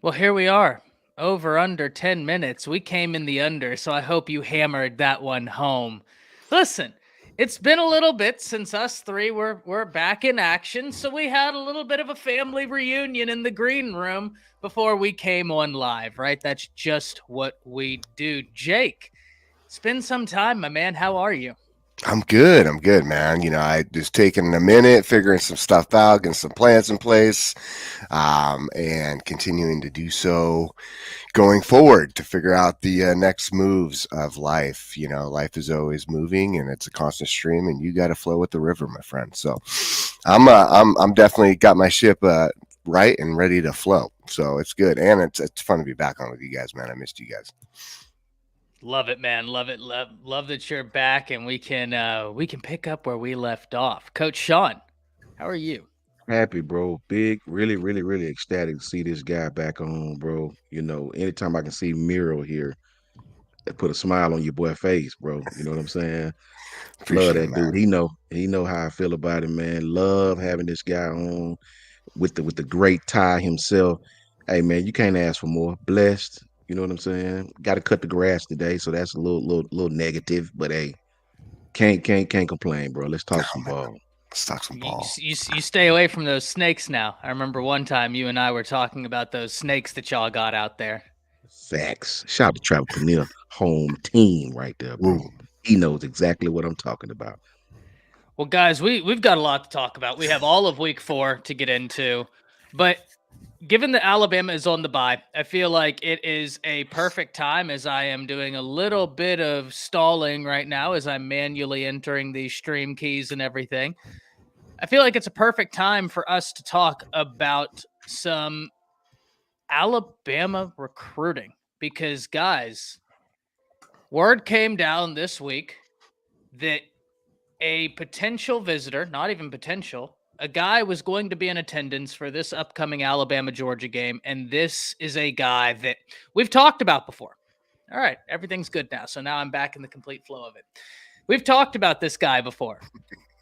Well, here we are. Over under 10 minutes. We came in the under, so I hope you hammered that one home. Listen, it's been a little bit since us three were back in action, so we had a little bit of a family reunion in the green room before we came on live, right? That's just what we do. Jake, it's been some time, my man. How are you? I'm good. I'm good, man. I just taking a minute, figuring some stuff out, getting some plans in place, and continuing to do so going forward to figure out the next moves of life. Life is always moving, and it's a constant stream, and you got to flow with the river, my friend. So, I'm definitely got my ship right and ready to flow. So it's good, and it's fun to be back on with you guys, man. I missed you guys. Love it, man. Love it. Love that you're back and we can pick up where we left off. Coach Sean, how are you? Happy, bro. Big, really, really, really ecstatic to see this guy back on, bro. Anytime I can see Miro here, it put a smile on your boy face, bro. You know what I'm saying? Love Appreciate it, that man. dude. He know how I feel about him, man. Love having this guy on with the great tie himself. Hey man, you can't ask for more. Blessed. You know what I'm saying? Got to cut the grass today, so that's a little negative, but hey, can't complain, bro. Let's talk Oh some man, ball. let's talk some ball. You stay away from those snakes now. I remember one time you and I were talking about those snakes that y'all got out there. Facts. Shout out to Travel Panil, home team right there, Woo. bro. He knows exactly what I'm talking about. Well, guys, we've got a lot to talk about. We have all of week 4 to get into, but given that Alabama is on the bye, I feel like it is a perfect time as I am doing a little bit of stalling right now as I'm manually entering the stream keys and everything. I feel like it's a perfect time for us to talk about some Alabama recruiting because, guys, word came down this week that a potential visitor, not even potential, a guy was going to be in attendance for this upcoming Alabama Georgia game. And this is a guy that we've talked about before. All right, everything's good now. So now I'm back in the complete flow of it. We've talked about this guy before,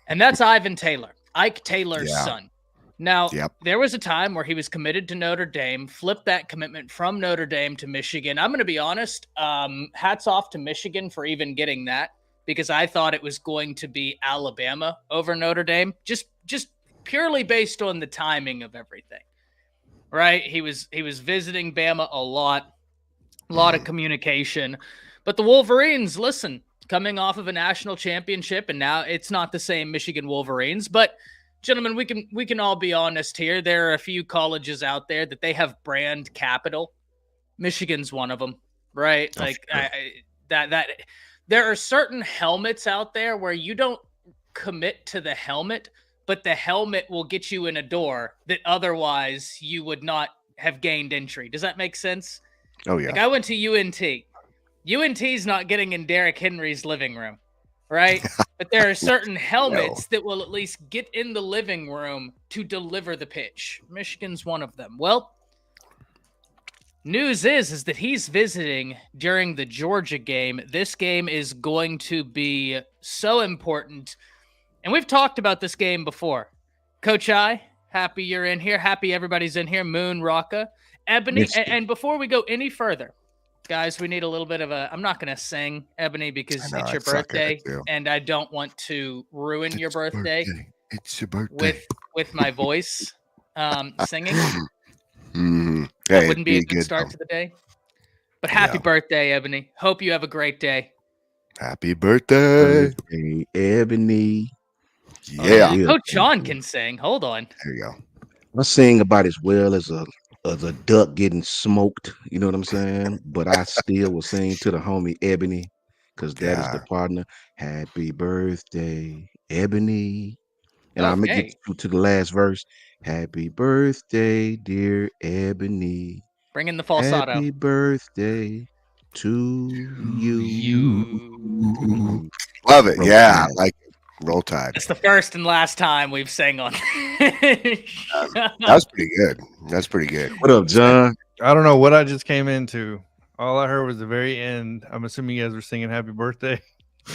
and that's Ivan Taylor, Ike Taylor's Yeah. son. Now, Yep. there was a time where he was committed to Notre Dame, flipped that commitment from Notre Dame to Michigan. I'm going to be honest, hats off to Michigan for even getting that because I thought it was going to be Alabama over Notre Dame, just purely based on the timing of everything. Right? He was visiting Bama a lot of communication. But the Wolverines, listen, coming off of a national championship, and now it's not the same Michigan Wolverines, but gentlemen, we can all be honest here. There are a few colleges out there that they have brand capital. Michigan's one of them, right? Oh, Like sure. that there are certain helmets out there where you don't commit to the helmet, but the helmet will get you in a door that otherwise you would not have gained entry. Does that make sense? Oh Like yeah. I went to UNT. UNT's not getting in Derrick Henry's living room, right? But there are certain No. helmets that will at least get in the living room to deliver the pitch. Michigan's one of them. Well, news is that he's visiting during the Georgia game. This game is going to be so important. And we've talked about this game before. Coach I, happy you're in here. Happy everybody's in here. Moon, Raka, Ebony. Missed it. And before we go any further, guys, we need a little bit of a. I'm not going to sing, Ebony, I because know. it's I your suck at it birthday, too. and I don't want to ruin your It's your birthday birthday. It's your birthday. with my voice singing. That Hey, it'd wouldn't be a be good good start though. to the day. But happy Yeah. birthday, Ebony. Hope you have a great day. Happy birthday. Birthday, Ebony. Oh I Yeah. yeah, will Coach sing Sean to you. can sing. Hold on. There you go. I sing about as well as a duck getting smoked. You know what I'm saying? But I still will sing to the homie Ebony, because that is the Yeah. partner. Happy birthday, Ebony. And I'm gonna get Okay, to the last verse. Happy birthday, dear Ebony. bring in the falsetto. Happy birthday to you. You. Love it. Roll Yeah. Tide. Like roll tide. That's the first and last time we've sang on. That's pretty good. That's pretty good. What up, John? I don't know what I just came into. All I heard was the very end. I'm assuming you guys were singing happy birthday.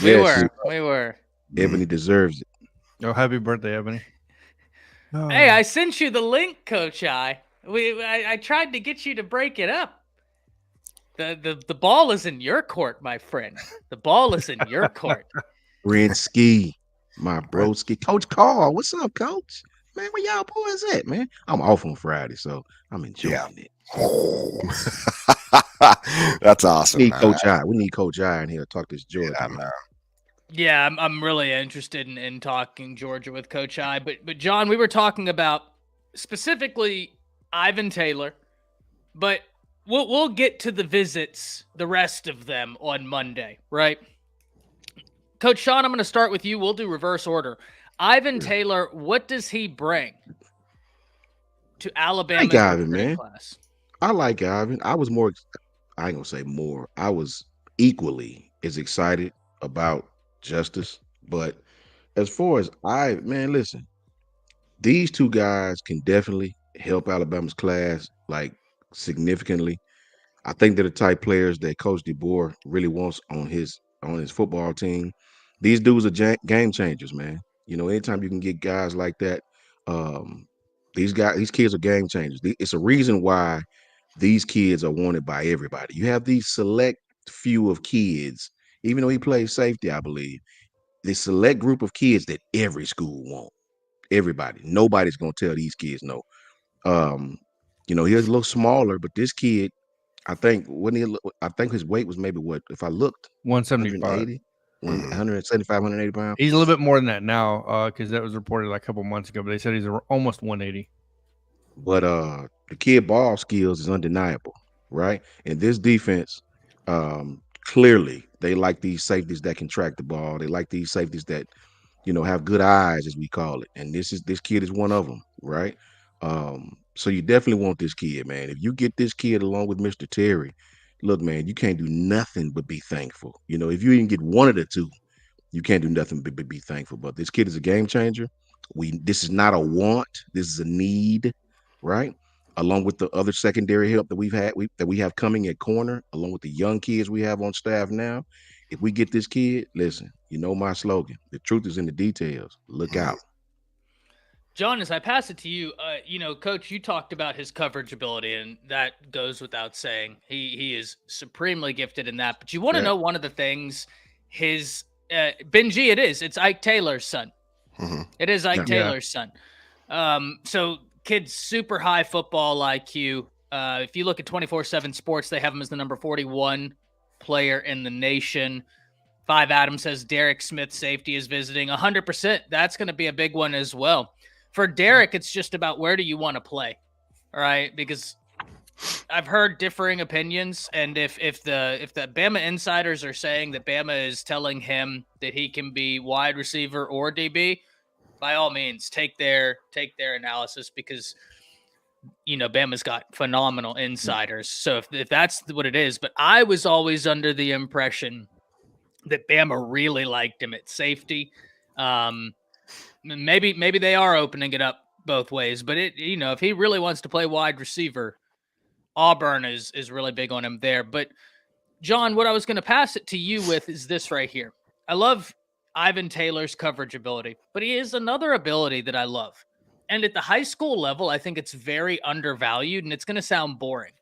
we Yes, were, we were. Mhm. Ebony deserves it. Oh, happy birthday, Ebony. Hey, Oh, I sent you the link, Coach I. I tried to get you to break it up. The ball is in your court, my friend. The ball is in your court. Ski, my broski. Coach Carl, what's up, Coach? Man, where y'all boys at, man? I'm off on Friday, so I'm enjoying it. That's awesome. We need man. Coach I. We need Coach I in here to talk this Georgia, Yeah, man. Yeah, I'm really interested in talking Georgia with Coach I. But John, we were talking about specifically Ivan Taylor, but we'll get to the visits, the rest of them on Monday, right? Coach Sean, I'm going to start with you. We'll do reverse order. Ivan Taylor, what does he bring to Alabama's recruiting class? I like Ivan. I was more, I ain't gonna say more. I was equally as excited about Justice. But as far as listen, these two guys can definitely help Alabama's class like significantly. I think they're the type players that Coach DeBoer really wants on his football team. These dudes are game changers, man. You know, anytime you can get guys like that, um, these kids are game changers. It's a reason why these kids are wanted by everybody. You have these select few of kids, even though he plays safety, I believe, this select group of kids that every school wants. Everybody, nobody's gonna tell these kids no. Um, you know, he was a little smaller, but this kid, I think I think his weight was maybe what if I looked 175, 180, 175, 180 pounds. He's a little bit more than that now, because that was reported like a couple months ago. But they said he's almost 180. But the kid ball skills is undeniable, right? And this defense, clearly they like these safeties that can track the ball. They like these safeties that, you know, have good eyes, as we call it. And this kid is one of them, right? So you definitely want this kid, man. If you get this kid along with Mr. Terry, look, man, you can't do nothing but be thankful. You know, if you even get one of the two, you can't do nothing but be thankful. But this kid is a game changer. This is not a want, this is a need, right? Along with the other secondary help that we have coming at corner, along with the young kids we have on staff now. If we get this kid, listen, you know my slogan. The truth is in the details. Look out. John, as I pass it to you, you know, Coach, you talked about his coverage ability, and that goes without saying. He is supremely gifted in that. But you want to know one of the things his Benji, it's Ike Taylor's son. It is Ike Taylor's son. So kid's super high football IQ. If you look at 24/7 Sports, they have him as the number 41 player in the nation. 5 Adams says Derek Smith safety is visiting 100%. That's going to be a big one as well. For Derek, it's just about where do you want to play, all right? Because I've heard differing opinions, and if the Bama insiders are saying that Bama is telling him that he can be wide receiver or DB, by all means, take their analysis, because you know Bama's got phenomenal insiders. So if that's what it is, but I was always under the impression that Bama really liked him at safety. Maybe they are opening it up both ways, but if he really wants to play wide receiver, Auburn is really big on him there. But John, what I was going to pass it to you with is this right here. I love Ivan Taylor's coverage ability, but he has another ability that I love. And at the high school level, I think it's very undervalued, and it's going to sound boring.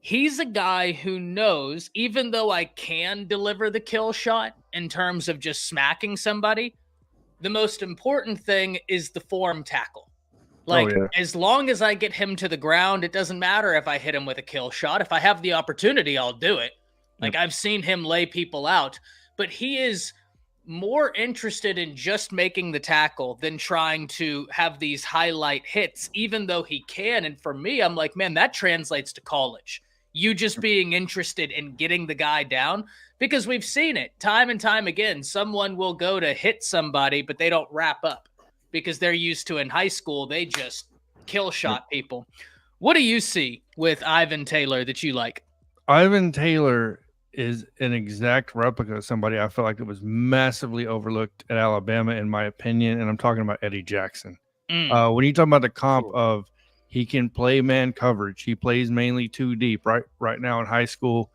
He's a guy who knows, even though I can deliver the kill shot in terms of just smacking somebody, the most important thing is the form tackle. As long as I get him to the ground, it doesn't matter if I hit him with a kill shot. If I have the opportunity, I'll do it. I've seen him lay people out, but he is more interested in just making the tackle than trying to have these highlight hits, even though he can. And for me, I'm like, man, that translates to college. You just being interested in getting the guy down, because we've seen it time and time again. Someone will go to hit somebody, but they don't wrap up because they're used to in high school, they just kill shot people. What do you see with Ivan Taylor that you like? Ivan Taylor is an exact replica of somebody I feel like that was massively overlooked at Alabama, in my opinion. And I'm talking about Eddie Jackson. When you talk about the comp of he can play man coverage, he plays mainly 2 deep right now in high school.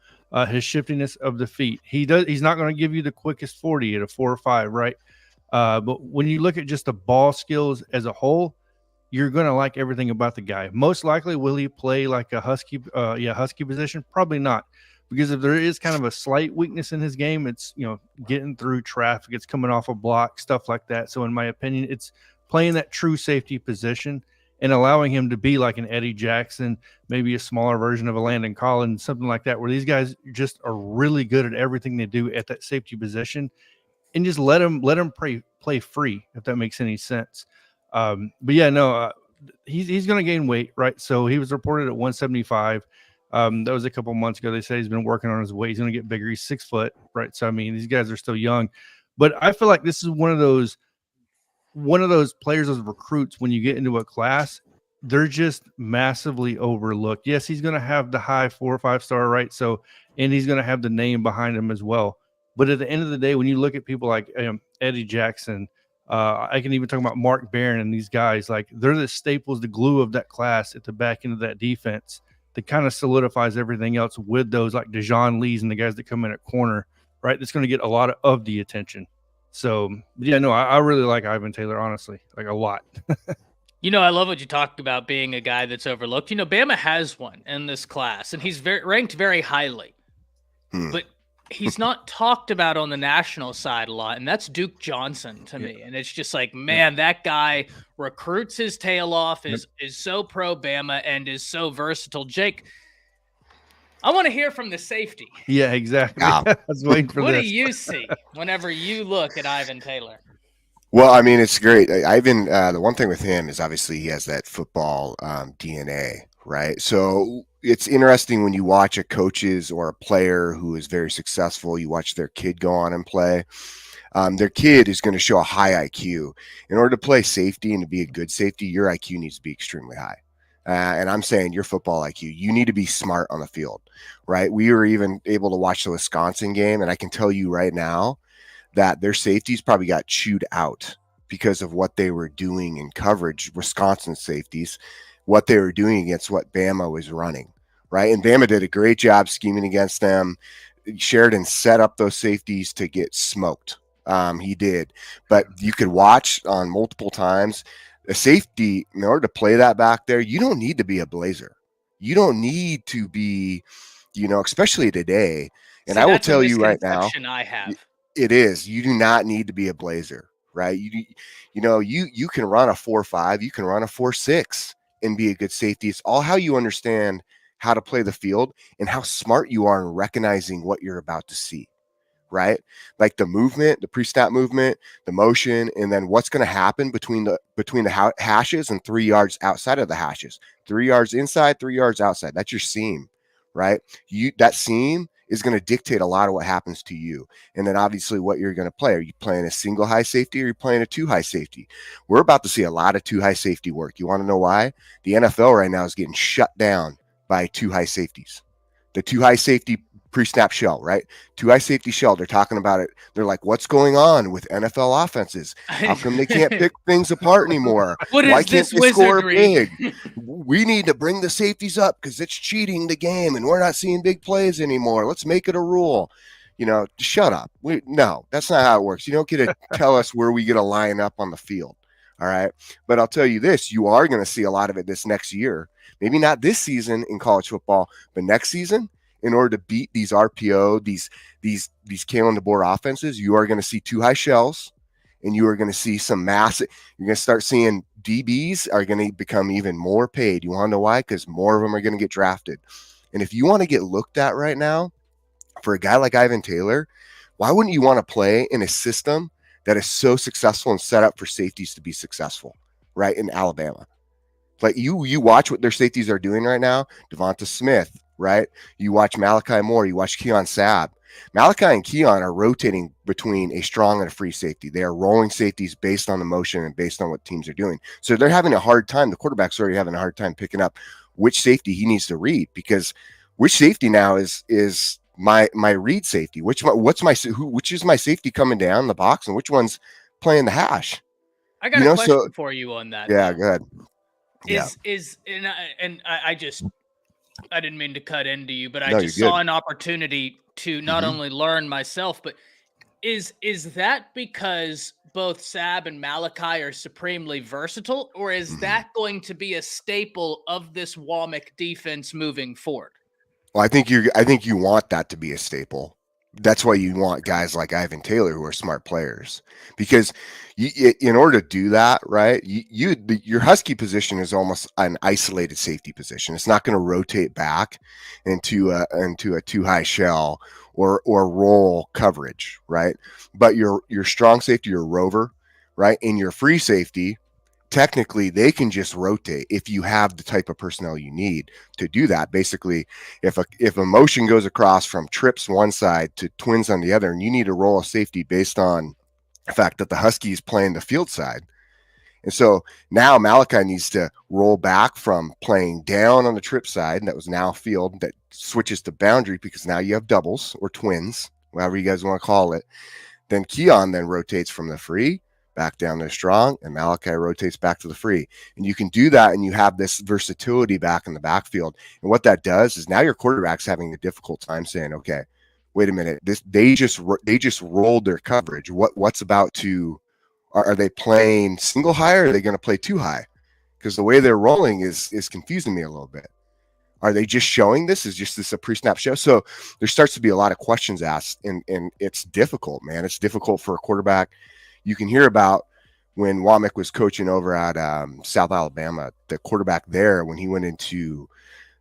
His shiftiness of the feet, he's not going to give you the quickest 40 at a 4 or 5, right? But when you look at just the ball skills as a whole, you're going to like everything about the guy. Most likely, will he play like a husky position? Probably not. Because if there is kind of a slight weakness in his game, it's, getting through traffic, it's coming off a block, stuff like that. So in my opinion, it's playing that true safety position and allowing him to be like an Eddie Jackson, maybe a smaller version of a Landon Collins, something like that, where these guys just are really good at everything they do at that safety position, and just let him play free, if that makes any sense. But yeah, no, he's going to gain weight, right? So he was reported at 175. That was a couple months ago. They said he's been working on his weight. He's going to get bigger. He's 6 foot, right? So I mean, these guys are still young, but I feel like this is one of those players, those recruits, when you get into a class, they're just massively overlooked. Yes, he's going to have the high 4 or 5 star, right? So, and he's going to have the name behind him as well. But at the end of the day, when you look at people like Eddie Jackson, I can even talk about Mark Barron and these guys, like they're the staples, the glue of that class at the back end of that defense that kind of solidifies everything else with those like Dejon Lees and the guys that come in at corner, right? That's going to get a lot of the attention. So, yeah, no, I really like Ivan Taylor, honestly, like a lot. I love what you talked about being a guy that's overlooked. Bama has one in this class, and he's ranked very highly. But he's not talked about on the national side a lot, and that's Duke Johnson to me. And it's just like, man, that guy recruits his tail off, is so pro-Bama, and is so versatile. Jake, I want to hear from the safety. Yeah, exactly. I was waiting for what this. do you see whenever you look at Ivan Taylor? Well, I mean, it's great. Ivan, the one thing with him is obviously he has that football DNA, right? So it's interesting when you watch a coaches or a player who is very successful, you watch their kid go on and play. Their kid is going to show a high IQ. In order to play safety and to be a good safety, your IQ needs to be extremely high. And I'm saying your football IQ, you need to be smart on the field, right? We were even able to watch the Wisconsin game, and I can tell you right now that their safeties probably got chewed out because of what they were doing in coverage, Wisconsin safeties, what they were doing against what Bama was running, right? And Bama did a great job scheming against them. Sheridan set up those safeties to get smoked. He did. But you could watch on multiple times. A safety, in order to play that back there, you don't need to be a blazer. You don't need to be, especially today. And I will tell you right now, I have. It is. You do not need to be a blazer, right? You can run a 4.5, you can run a 4.6 and be a good safety. It's all how you understand how to play the field and how smart you are in recognizing what you're about to see. Right? Like the movement, the pre-snap movement, the motion, and then what's going to happen between the hashes and 3 yards outside of the hashes. 3 yards inside, 3 yards outside. That's your seam, right? That seam is going to dictate a lot of what happens to you. And then obviously what you're going to play. Are you playing a single high safety or are you playing a 2 high safety? We're about to see a lot of 2 high safety work. You want to know why? The NFL right now is getting shut down by 2 high safeties. The 2 high safety pre-snap shell, right? 2 high safety shell. They're talking about it. They're like, what's going on with NFL offenses? How come they can't pick things apart anymore? Why can't they score big? We need to bring the safeties up because it's cheating the game and we're not seeing big plays anymore. Let's make it a rule. Shut up. No, that's not how it works. You don't get to tell us where we get to line up on the field. All right. But I'll tell you this, you are going to see a lot of it this next year. Maybe not this season in college football, but next season, in order to beat these RPO, these Kalen DeBoer offenses, you are going to see 2 high shells, and you are going to see some massive. You're going to start seeing DBs are going to become even more paid. You want to know why? Because more of them are going to get drafted. And if you want to get looked at right now, for a guy like Ivan Taylor, why wouldn't you want to play in a system that is so successful and set up for safeties to be successful, right, in Alabama? Like you watch what their safeties are doing right now, Devonta Smith, right? You watch Malachi Moore, you watch Keon Sabb. Malachi and Keon are rotating between a strong and a free safety. They are rolling safeties based on the motion and based on what teams are doing. So they're having a hard time. The quarterback's already having a hard time picking up which safety he needs to read, because which safety now is my read safety? Which is my safety coming down the box and which one's playing the hash? I got a question for you on that. Yeah, go ahead. I didn't mean to cut into you, but I just saw an opportunity to not only learn myself, but Is that because both Sab and Malachi are supremely versatile, or is that going to be a staple of this Womack defense moving forward? Well, I think you want that to be a staple. That's why you want guys like Ivan Taylor who are smart players, because in order to do that, right? Your Husky position is almost an isolated safety position. It's not going to rotate back into a too high shell or roll coverage, right? But your strong safety, your rover, right, and your free safety, technically they can just rotate if you have the type of personnel you need to do that. Basically, if a motion goes across from trips one side to twins on the other, and you need to roll a safety based on the fact that the Huskies playing the field side. And so now Malachi needs to roll back from playing down on the trip side, and that was now field, that switches to boundary because now you have doubles or twins, whatever you guys want to call it. Then Keon then rotates from the free back down to strong, and Malachi rotates back to the free. And you can do that, and you have this versatility back in the backfield. And what that does is now your quarterback's having a difficult time saying, okay, wait a minute, they just rolled their coverage. What's about to, are they playing single high, or are they going to play too high? Because the way they're rolling is confusing me a little bit. Are they just showing this? Is just this a pre-snap show? So there starts to be a lot of questions asked, and it's difficult, man. It's difficult for a quarterback. You can hear about when Womack was coaching over at South Alabama, the quarterback there, when he went into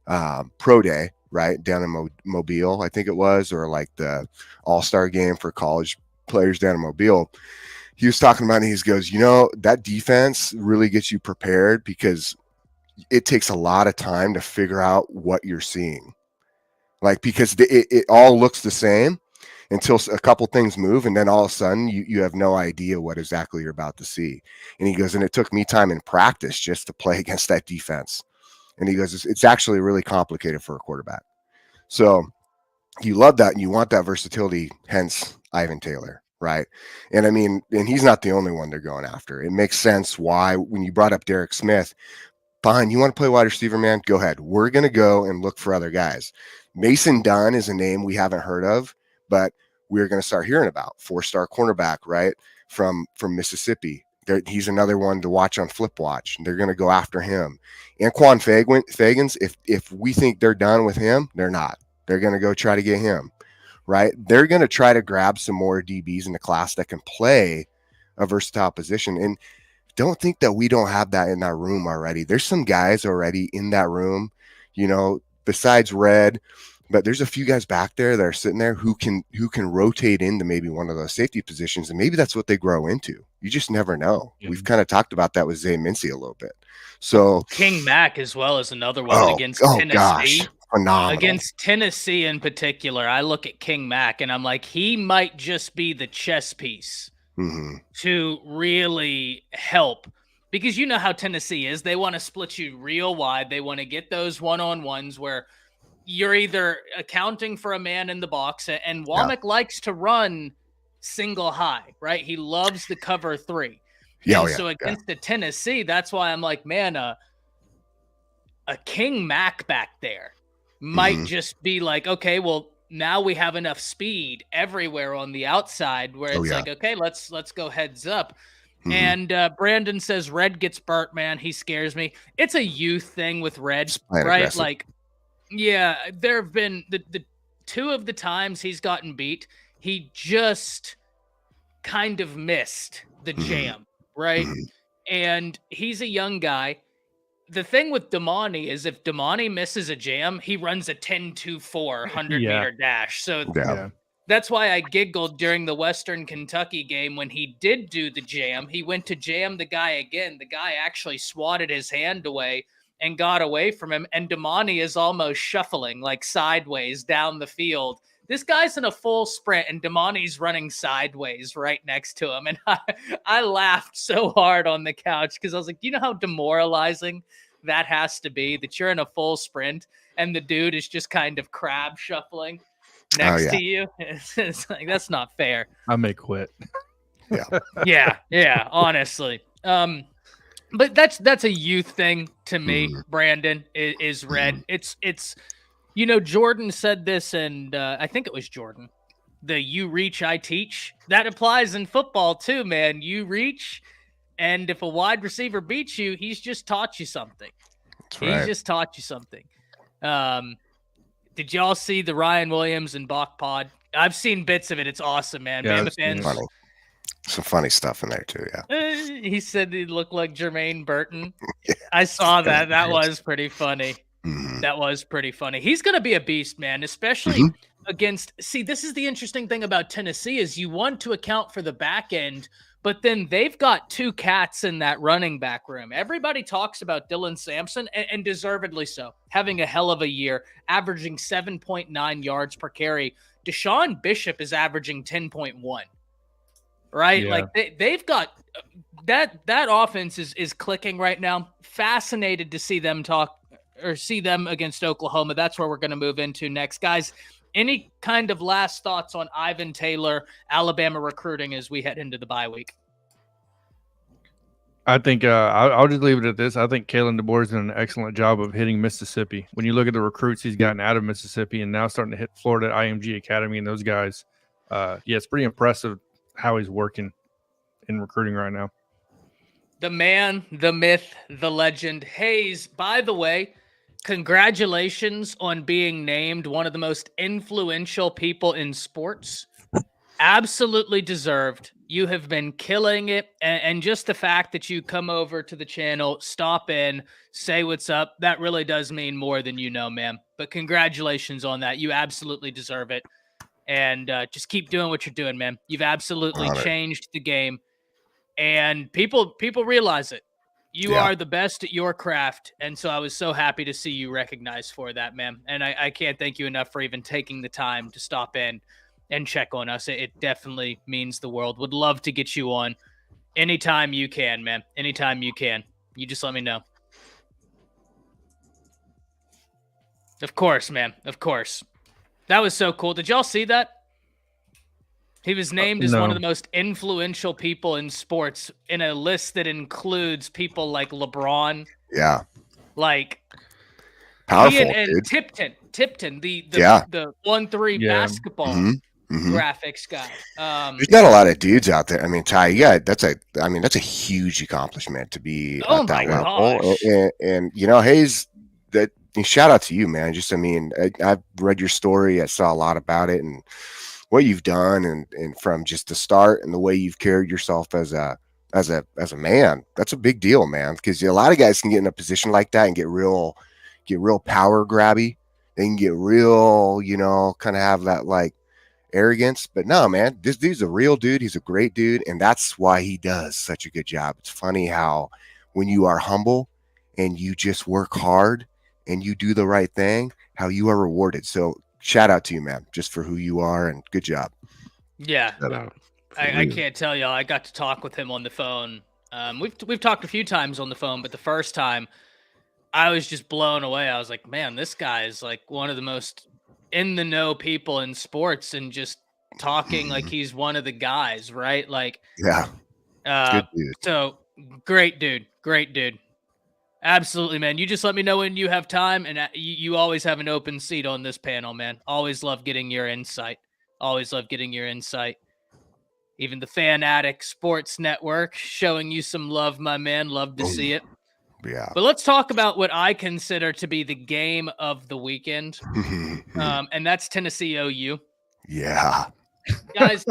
pro day, right, down in Mobile, I think it was, or like the all-star game for college players down in Mobile. He was talking about it, and he goes, that defense really gets you prepared because it takes a lot of time to figure out what you're seeing. Like, because it all looks the same until a couple things move, and then all of a sudden you have no idea what exactly you're about to see. And he goes, and it took me time in practice just to play against that defense. And he goes, it's actually really complicated for a quarterback. So you love that, and you want that versatility, hence Ivan Taylor, right? And I mean, and he's not the only one they're going after. It makes sense why, when you brought up Derek Smith, fine, you want to play wide receiver, man? Go ahead. We're going to go and look for other guys. Mason Dunn is a name we haven't heard of, but we're going to start hearing about. 4-star cornerback, right, from Mississippi. He's another one to watch on Flip Watch. They're going to go after him. Anquan Fagans, if we think they're done with him, they're not. They're going to go try to get him, right? They're going to try to grab some more DBs in the class that can play a versatile position. And don't think that we don't have that in that room already. There's some guys already in that room, besides Red, but there's a few guys back there that are sitting there who can rotate into maybe one of those safety positions, and maybe that's what they grow into. You just never know. Yeah. We've kind of talked about that with Zay Mincy a little bit. So King Mack as well as another one against Tennessee. Gosh, phenomenal. Against Tennessee in particular, I look at King Mack and I'm like, he might just be the chess piece to really help. Because you know how Tennessee is. They want to split you real wide. They want to get those one-on-ones where you're either accounting for a man in the box, and Womack likes to run single high, right? He loves the cover 3. So against the Tennessee, that's why I'm like, man, a King Mack back there might just be like, okay, well, now we have enough speed everywhere on the outside where it's like, okay, let's go heads up. And Brandon says Red gets burnt, man. He scares me. It's a youth thing with Red, right? Aggressive. Like, yeah, there have been the 2 of the times he's gotten beat, he just kind of missed the jam, right? And he's a young guy. The thing with Damani is if Damani misses a jam, he runs a 10-2-4 100-meter dash. So that's why I giggled during the Western Kentucky game when he did do the jam. He went to jam the guy again. The guy actually swatted his hand away and got away from him. And Damani is almost shuffling like sideways down the field. This guy's in a full sprint and Damani's running sideways right next to him. And I laughed so hard on the couch because I was like, you know how demoralizing that has to be, that you're in a full sprint and the dude is just kind of crab shuffling next to you? It's like, that's not fair. I may quit. Yeah, honestly. But that's a youth thing to me, Brandon, is Red. It's Jordan said this, and I think it was Jordan. the you reach, I teach. That applies in football too, man. You reach, and if a wide receiver beats you, he's just taught you something. That's right. He's just taught you something. Did y'all see the Ryan Williams and Bach pod? I've seen bits of it. It's awesome, man. Yeah, Bama fans. Funny. Some funny stuff in there too, yeah. He said he looked like Jermaine Burton. I saw that. That was pretty funny. Mhm. That was pretty funny. He's going to be a beast, man, especially against – see, this is the interesting thing about Tennessee is you want to account for the back end, but then they've got two cats in that running back room. Everybody talks about Dylan Sampson, and deservedly so, having a hell of a year, averaging 7.9 yards per carry. Deshaun Bishop is averaging 10.1. Right? Yeah. Like they've got that offense is clicking right now. Fascinated to see them see them against Oklahoma. That's where we're going to move into next. Guys, any kind of last thoughts on Ivan Taylor, Alabama recruiting as we head into the bye week? I think I'll just leave it at this. I think Kalen DeBoer's done an excellent job of hitting Mississippi. When you look at the recruits he's gotten out of Mississippi and now starting to hit Florida IMG Academy and those guys, it's pretty impressive how he's working in recruiting right now. The man, the myth, the legend. Hayes, by the way, congratulations on being named one of the most influential people in sports. Absolutely deserved. You have been killing it. And just the fact that you come over to the channel, stop in, say what's up, that really does mean more than you know, man. But congratulations on that. You absolutely deserve it. And just keep doing what you're doing, man. You've absolutely changed the game. And people realize it. You are the best at your craft. And so I was so happy to see you recognized for that, man. And I can't thank you enough for even taking the time to stop in and check on us. It definitely means the world. Would love to get you on anytime you can, man. Anytime you can. You just let me know. Of course, man. Of course. That was so cool. Did y'all see that? He was named as one of the most influential people in sports in a list that includes people like LeBron. Yeah. Like powerful. And Tipton, the 1-3 basketball graphics guy. There's not a lot of dudes out there. I mean, Ty, that's a huge accomplishment to be at that level. And you know, Hayes, shout out to you, man. Just, I mean, I've read your story. I saw a lot about it and what you've done, and from just the start and the way you've carried yourself as a man. That's a big deal, man. Because a lot of guys can get in a position like that and get real power grabby. They can get real, kind of have that like arrogance. But no, man, this dude's a real dude. He's a great dude, and that's why he does such a good job. It's funny how when you are humble and you just work hard and you do the right thing, how you are rewarded. So shout out to you, man, just for who you are, and good job. Yeah. I can't tell y'all. I got to talk with him on the phone. We've talked a few times on the phone, but the first time I was just blown away. I was like, man, this guy is like one of the most in the know people in sports, and just talking like he's one of the guys, right? Like, yeah. Good dude. So great dude. Absolutely, man. You just let me know when you have time, and you always have an open seat on this panel, man. Always love getting your insight. Even the Fanatic Sports Network showing you some love, my man. Love to see it. Yeah. But let's talk about what I consider to be the game of the weekend, and that's Tennessee OU. Yeah. Guys,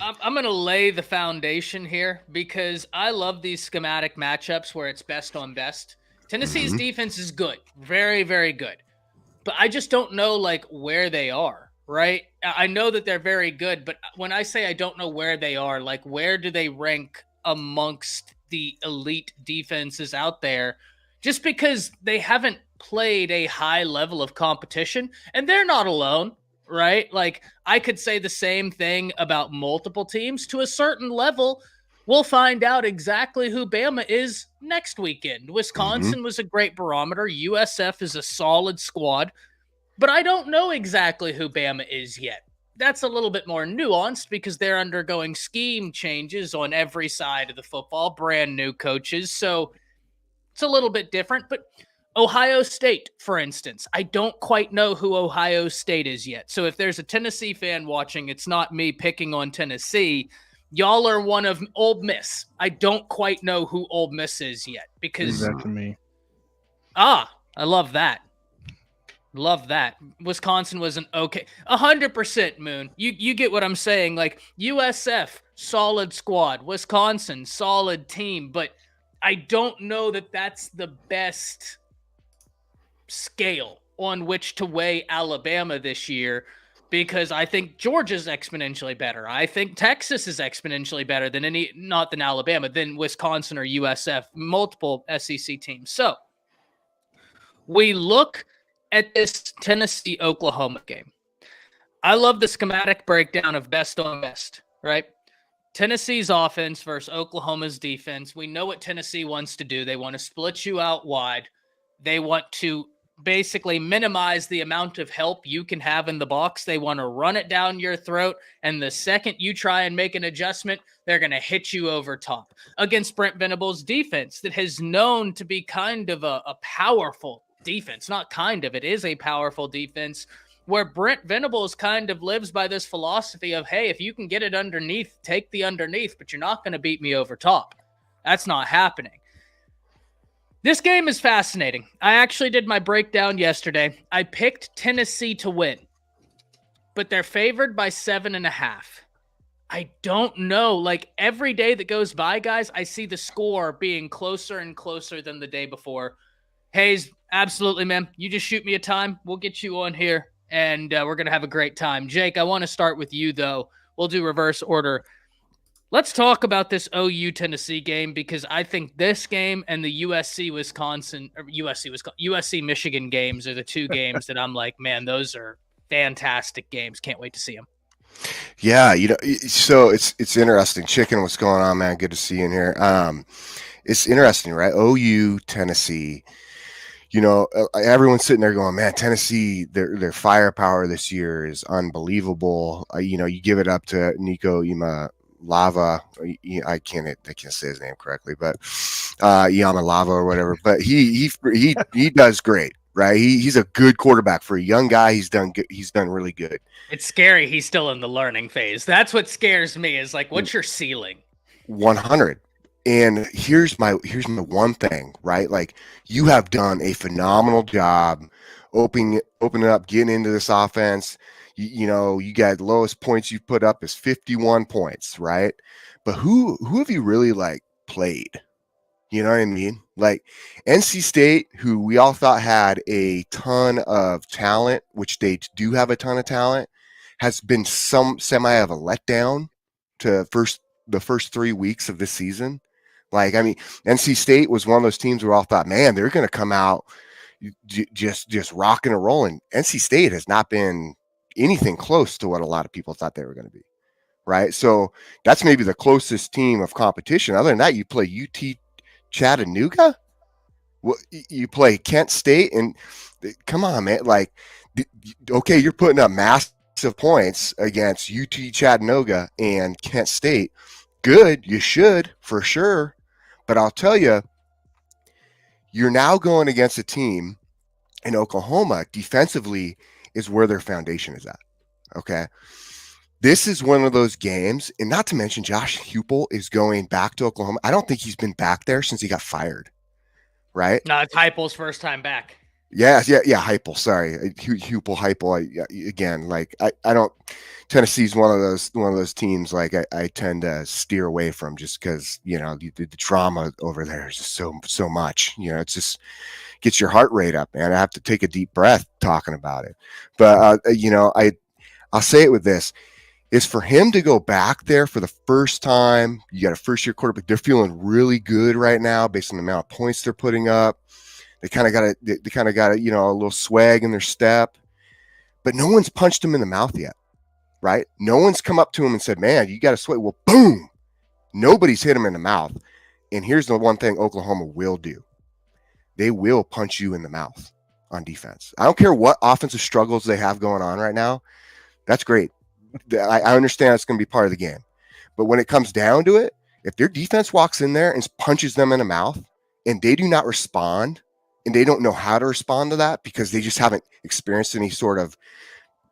I'm going to lay the foundation here because I love these schematic matchups where it's best on best. Tennessee's defense is good. Very, very good. But I just don't know, like, where they are, right? I know that they're very good, but when I say I don't know where they are, like, where do they rank amongst the elite defenses out there? Just because they haven't played a high level of competition, and they're not alone. Right? Like, I could say the same thing about multiple teams to a certain level. We'll find out exactly who Bama is next weekend. Wisconsin was a great barometer. USF is a solid squad, but I don't know exactly who Bama is yet. That's a little bit more nuanced because they're undergoing scheme changes on every side of the football, brand new coaches. So it's a little bit different, but Ohio State, for instance. I don't quite know who Ohio State is yet. So if there's a Tennessee fan watching, it's not me picking on Tennessee. Y'all are one of Ole Miss. I don't quite know who Ole Miss is yet because Leave that to me. I love that. Love that. Wisconsin was an okay 100% Moon. You get what I'm saying. Like USF, solid squad. Wisconsin, solid team. But I don't know that that's the best scale on which to weigh Alabama this year, because I think Georgia's exponentially better. I think Texas is exponentially better than not than Alabama, than Wisconsin or USF, multiple SEC teams. So we look at this Tennessee-Oklahoma game. I love the schematic breakdown of best on best, right? Tennessee's offense versus Oklahoma's defense. We know what Tennessee wants to do. They want to split you out wide. They want to basically minimize the amount of help you can have in the box. They want to run it down your throat, and the second you try and make an adjustment, they're going to hit you over top. Against Brent Venables' defense that has known to be kind of a powerful defense. Not kind of, it is a powerful defense, where Brent Venables kind of lives by this philosophy of, hey, if you can get it underneath, take the underneath, but you're not going to beat me over top. That's not happening. This game is fascinating. I actually did my breakdown yesterday. I picked Tennessee to win, but they're favored by 7.5. I don't know. Like, every day that goes by, guys, I see the score being closer and closer than the day before. Hayes, absolutely, man. You just shoot me a time. We'll get you on here, and we're going to have a great time. Jake, I want to start with you, though. We'll do reverse order. Let's talk about this OU-Tennessee game, because I think this game and the USC-Michigan games are the two games that I'm like, man, those are fantastic games. Can't wait to see them. Yeah, so it's interesting. Chicken, what's going on, man? Good to see you in here. It's interesting, right? OU, Tennessee. Everyone's sitting there going, man, Tennessee, their firepower this year is unbelievable. You give it up to Nico Iamaleava. I can't say his name correctly, but Iamaleava or whatever. But he does great, right? He's a good quarterback for a young guy. He's done really good. It's scary. He's still in the learning phase. That's what scares me. Is like, what's your ceiling? 100. And here's my one thing, right? Like, you have done a phenomenal job opening up, getting into this offense. You got the lowest points you've put up is 51 points, right? But who have you really played? You know what I mean? Like NC State, who we all thought had a ton of talent, which they do have a ton of talent, has been some semi of a letdown to the first 3 weeks of this season. NC State was one of those teams where all thought, man, they're going to come out just rocking and rolling. NC State has not been anything close to what a lot of people thought they were going to be, right? So that's maybe the closest team of competition. Other than that, you play UT Chattanooga, you play Kent State, and come on, man. Okay, you're putting up massive points against UT Chattanooga and Kent State. Good, you should, for sure. But I'll tell you, you're now going against a team in Oklahoma. Defensively is where their foundation is at. Okay. This is one of those games, and not to mention Josh Heupel is going back to Oklahoma. I don't think he's been back there since he got fired. Right? No, it's Heupel's first time back. Yeah, Heupel. Sorry, Heupel. Again, I don't. Tennessee's one of those teams I tend to steer away from just because the drama over there is just so much. It's just gets your heart rate up, man. I have to take a deep breath talking about it. But I'll say it with this: is for him to go back there for the first time. You got a first year quarterback. They're feeling really good right now based on the amount of points they're putting up. They kind of got a little swag in their step, but no one's punched him in the mouth yet, right? No one's come up to him and said, man, you got to swag. Well, boom, nobody's hit him in the mouth. And here's the one thing Oklahoma will do. They will punch you in the mouth on defense. I don't care what offensive struggles they have going on right now. That's great. I understand it's going to be part of the game. But when it comes down to it, if their defense walks in there and punches them in the mouth and they do not respond and they don't know how to respond to that because they just haven't experienced any sort of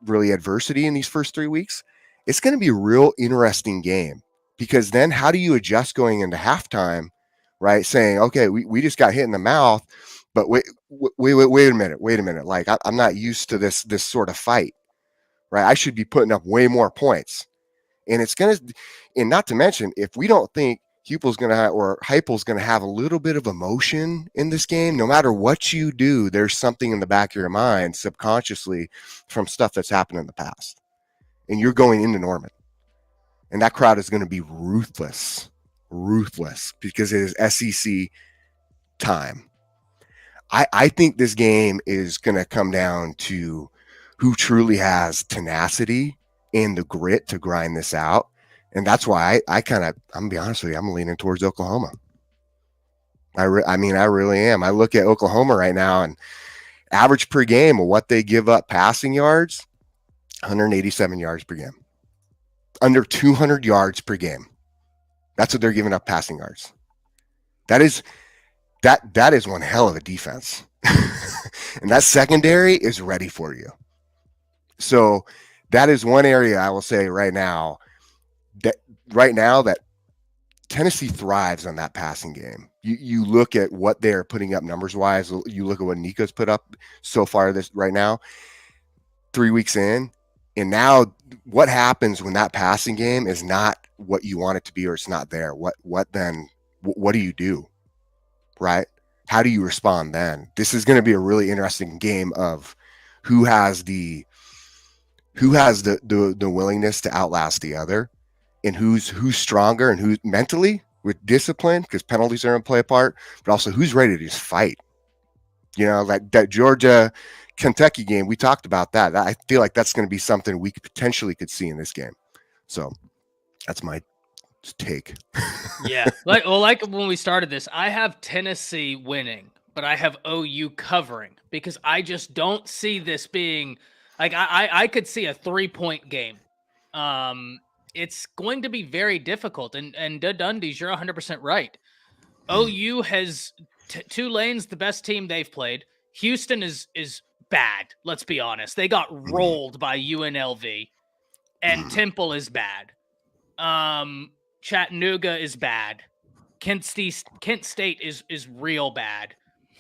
really adversity in these first 3 weeks, it's going to be a real interesting game, because then how do you adjust going into halftime, right? Saying, okay, we just got hit in the mouth, but wait a minute. Like I'm not used to this sort of fight, right? I should be putting up way more points. And it's going to, and not to mention, if we don't think Heupel's going to have, or Heupel's going to have a little bit of emotion in this game, no matter what you do, there's something in the back of your mind subconsciously from stuff that's happened in the past. And you're going into Norman. And that crowd is going to be ruthless, because it is SEC time. I think this game is going to come down to who truly has tenacity and the grit to grind this out. And that's why I'm going to be honest with you, I'm leaning towards Oklahoma. I mean, I really am. I look at Oklahoma right now, and average per game of what they give up passing yards, 187 yards per game. Under 200 yards per game. That's what they're giving up passing yards. That is one hell of a defense. And that secondary is ready for you. So that is one area I will say right now that Tennessee thrives on that passing game. You look at what they're putting up numbers wise. You look at what Nico's put up so far right now, 3 weeks in. And now what happens when that passing game is not what you want it to be, or it's not there? What do you do? Right? How do you respond then? This is going to be a really interesting game of who has the willingness to outlast the other, and who's stronger, and who's mentally with discipline, because penalties are going to play a part, but also who's ready to just fight. You know, that Georgia Kentucky game, we talked about that. I feel like that's going to be something we potentially could see in this game. So that's my take. Yeah. Like when we started this, I have Tennessee winning, but I have OU covering, because I just don't see this being like, I could see a 3-point game. It's going to be very difficult. And Dundies, you're 100% right. OU has Tulane's the best team they've played. Houston is bad. Let's be honest. They got rolled by UNLV, and Temple is bad. Chattanooga is bad. Kent State is real bad.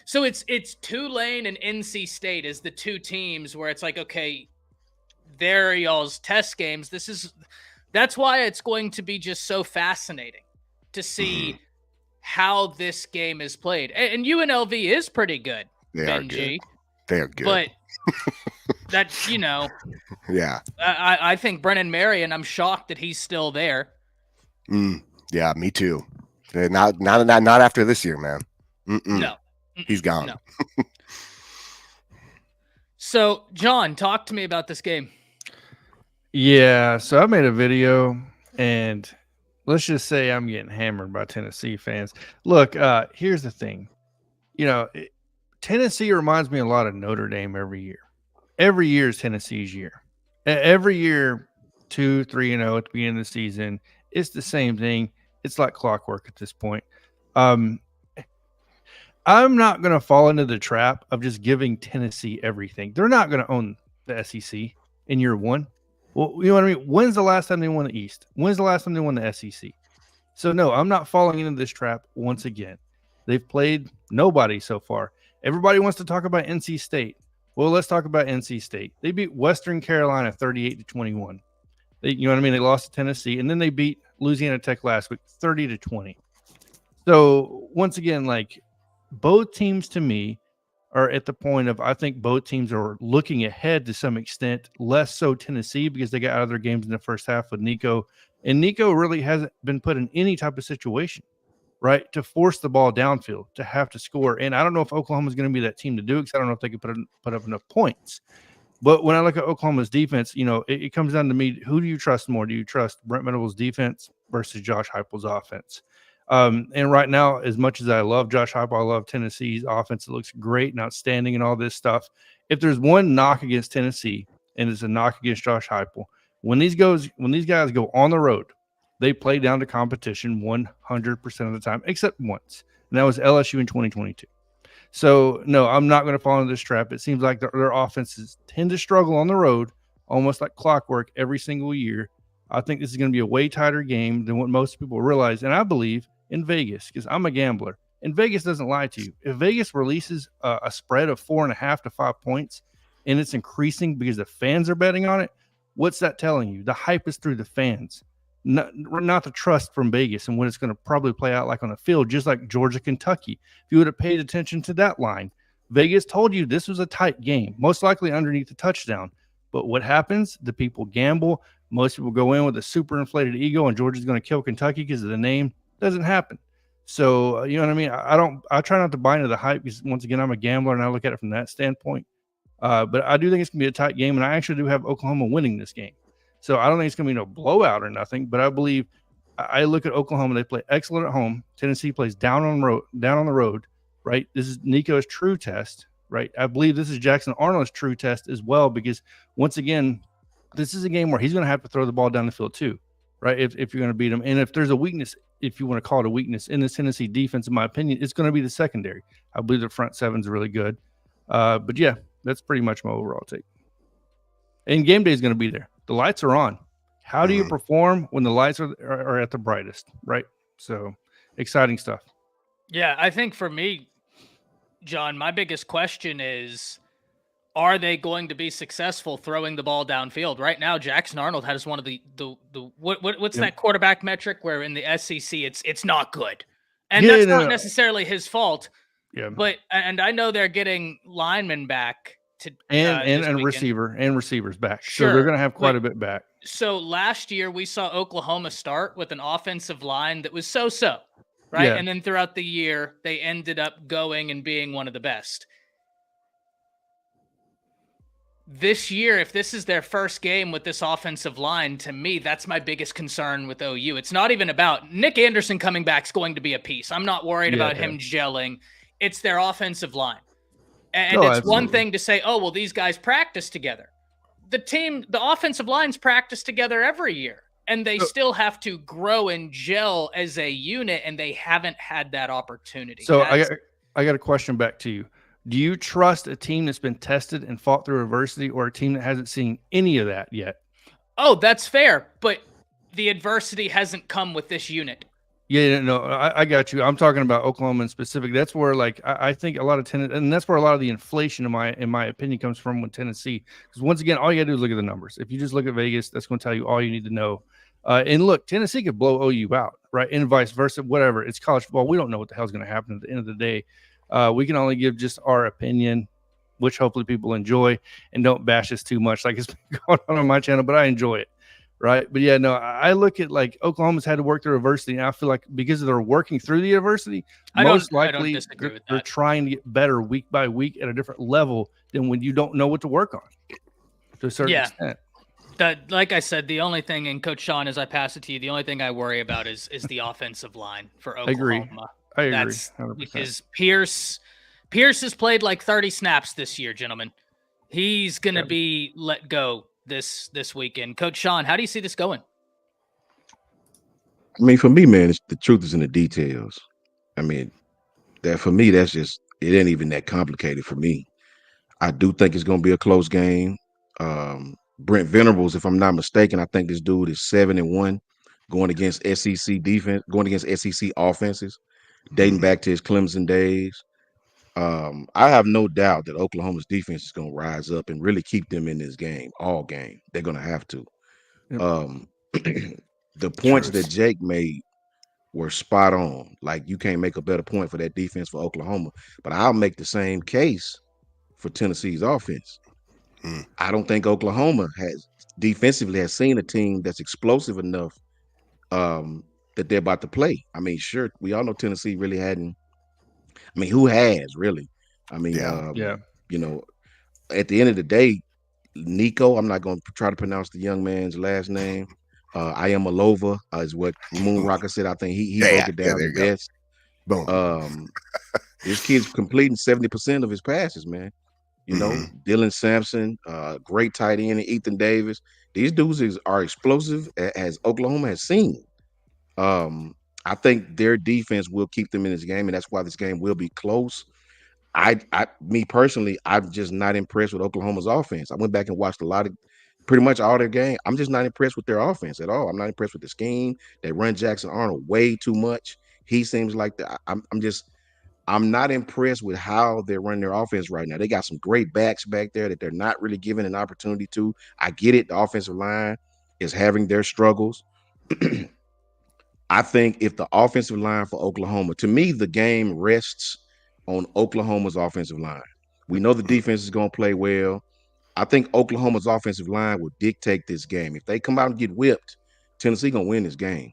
So it's Tulane and NC State as the two teams where it's like, okay, they're y'all's test games. That's why it's going to be just so fascinating to see how this game is played. And UNLV is pretty good. They are good. They are good. But that's, yeah. I think Brennan Marion, I'm shocked that he's still there. Yeah, me too. Not after this year, man. No. He's gone. No. So, John, talk to me about this game. Yeah, so I made a video, and let's just say I'm getting hammered by Tennessee fans. Look, here's the thing. Tennessee reminds me a lot of Notre Dame every year. Every year is Tennessee's year. Every year, 2-3-0 at the beginning of the season. It's the same thing. It's like clockwork at this point. I'm not going to fall into the trap of just giving Tennessee everything. They're not going to own the SEC in year one. Well, you know what I mean? When's the last time they won the East? When's the last time they won the SEC? So, no, I'm not falling into this trap once again. They've played nobody so far. Everybody wants to talk about NC State. Well, let's talk about NC State. They beat Western Carolina 38-21. You know what I mean? They lost to Tennessee, and then they beat Louisiana Tech last week 30-20. So, once again, like, both teams to me are at the point of, I think both teams are looking ahead to some extent, less so Tennessee because they got out of their games in the first half with Nico. And Nico really hasn't been put in any type of situation, right, to force the ball downfield, to have to score. And I don't know if Oklahoma's going to be that team to do it, because I don't know if they can put up enough points. But when I look at Oklahoma's defense, it comes down to me, who do you trust more? Do you trust Brent Venables' defense versus Josh Heupel's offense? And right now, as much as I love Josh Heupel, I love Tennessee's offense. It looks great and outstanding and all this stuff. If there's one knock against Tennessee, and it's a knock against Josh Heupel, when these guys go on the road, they play down to competition 100% of the time, except once, and that was LSU in 2022. So no, I'm not going to fall into this trap. It seems like their offenses tend to struggle on the road, almost like clockwork every single year. I think this is going to be a way tighter game than what most people realize, and I believe in Vegas because I'm a gambler, and Vegas doesn't lie to you. If Vegas releases a spread of 4.5 to 5 points, and it's increasing because the fans are betting on it, what's that telling you? The hype is through the fans, not the trust from Vegas and what it's going to probably play out like on the field, just like Georgia, Kentucky. If you would have paid attention to that line, Vegas told you this was a tight game, most likely underneath the touchdown. But what happens? The people gamble. Most people go in with a super inflated ego, and Georgia's going to kill Kentucky because of the name. Doesn't happen. So, you know what I mean? I try not to buy into the hype because, once again, I'm a gambler and I look at it from that standpoint. But I do think it's going to be a tight game, and I actually do have Oklahoma winning this game. So I don't think it's going to be no blowout or nothing, but I believe I look at Oklahoma. They play excellent at home. Tennessee plays down on the road, right? This is Nico's true test, right? I believe this is Jackson Arnold's true test as well, because once again, this is a game where he's going to have to throw the ball down the field too, right? If you're going to beat him. And if there's a weakness, if you want to call it a weakness in this Tennessee defense, in my opinion, it's going to be the secondary. I believe the front seven's really good. But yeah, that's pretty much my overall take. And game day is going to be there. The lights are on. How do you perform when the lights are at the brightest, right? So exciting stuff. Yeah, I think for me, John, my biggest question is, are they going to be successful throwing the ball downfield? Right now, Jackson Arnold has one of the what's that quarterback metric where in the SEC it's not good. And that's not necessarily his fault. Yeah. But I know they're getting linemen back to and receivers back. Sure, so they're going to have quite a bit back. So last year we saw Oklahoma start with an offensive line that was so-so, right? Yeah. And then throughout the year they ended up going and being one of the best. This year, if this is their first game with this offensive line, to me, that's my biggest concern with OU. It's not even about Nick Anderson coming back is going to be a piece. I'm not worried about him gelling. It's their offensive line. And it's one thing to say, oh, well, these guys practice together. The offensive lines practice together every year, and they still have to grow and gel as a unit, and they haven't had that opportunity. So I got a question back to you. Do you trust a team that's been tested and fought through adversity, or a team that hasn't seen any of that yet? Oh, that's fair, but the adversity hasn't come with this unit. Yeah, no, I got you. I'm talking about Oklahoma in specific. That's where, like, I think a lot of Tennessee, and that's where a lot of the inflation, in my opinion, comes from with Tennessee. Because once again, all you got to do is look at the numbers. If you just look at Vegas, that's going to tell you all you need to know. And look, Tennessee could blow OU out, right? And vice versa, whatever. It's college football. We don't know what the hell's going to happen at the end of the day. We can only give just our opinion, which hopefully people enjoy, and don't bash us too much like it's been going on my channel, but I enjoy it. Right. But yeah, no, I look at like Oklahoma's had to work through adversity. And I feel like because they're working through the adversity, most likely they're trying to get better week by week at a different level than when you don't know what to work on to a certain extent. Like I said, the only thing, and Coach Sean, as I pass it to you, the only thing I worry about is the offensive line for Oklahoma. I agree. That's 100%. Because Pierce has played like 30 snaps this year, gentlemen. He's going to be let go this weekend. Coach Sean, how do you see this going? I mean, for me, man, the truth is in the details. I mean, that for me, that's just, it ain't even that complicated for me. I do think it's going to be a close game. Brent Venables, if I'm not mistaken, I think this dude is 7-1 going against SEC defense, going against SEC offenses, dating back to his Clemson days. I have no doubt that Oklahoma's defense is going to rise up and really keep them in this game, all game. They're going to have to. Yep. The points that Jake made were spot on. Like, you can't make a better point for that defense for Oklahoma, but I'll make the same case for Tennessee's offense. I don't think Oklahoma has defensively seen a team that's explosive enough that they're about to play. I mean, sure, we all know Tennessee really hadn't. I mean, who has really? I mean, you know, at the end of the day, Nico, I'm not going to try to pronounce the young man's last name. I am Alova is what Moon Rocker said. I think he broke it down the best. Boom. This kid's completing 70% of his passes, man. You know, Dylan Sampson, great tight end, Ethan Davis. These dudes are explosive as Oklahoma has seen. I think their defense will keep them in this game, and that's why this game will be close. Me personally, I'm just not impressed with Oklahoma's offense. I went back and watched pretty much all their game. I'm just not impressed with their offense at all. I'm not impressed with the scheme. They run Jackson Arnold way too much. He seems like I'm not impressed with how they're running their offense right now. They got some great backs back there that they're not really given an opportunity to. I get it. The offensive line is having their struggles. I think if the offensive line for Oklahoma, to me, the game rests on Oklahoma's offensive line. We know the defense is going to play well. I think Oklahoma's offensive line will dictate this game. If they come out and get whipped, Tennessee going to win this game.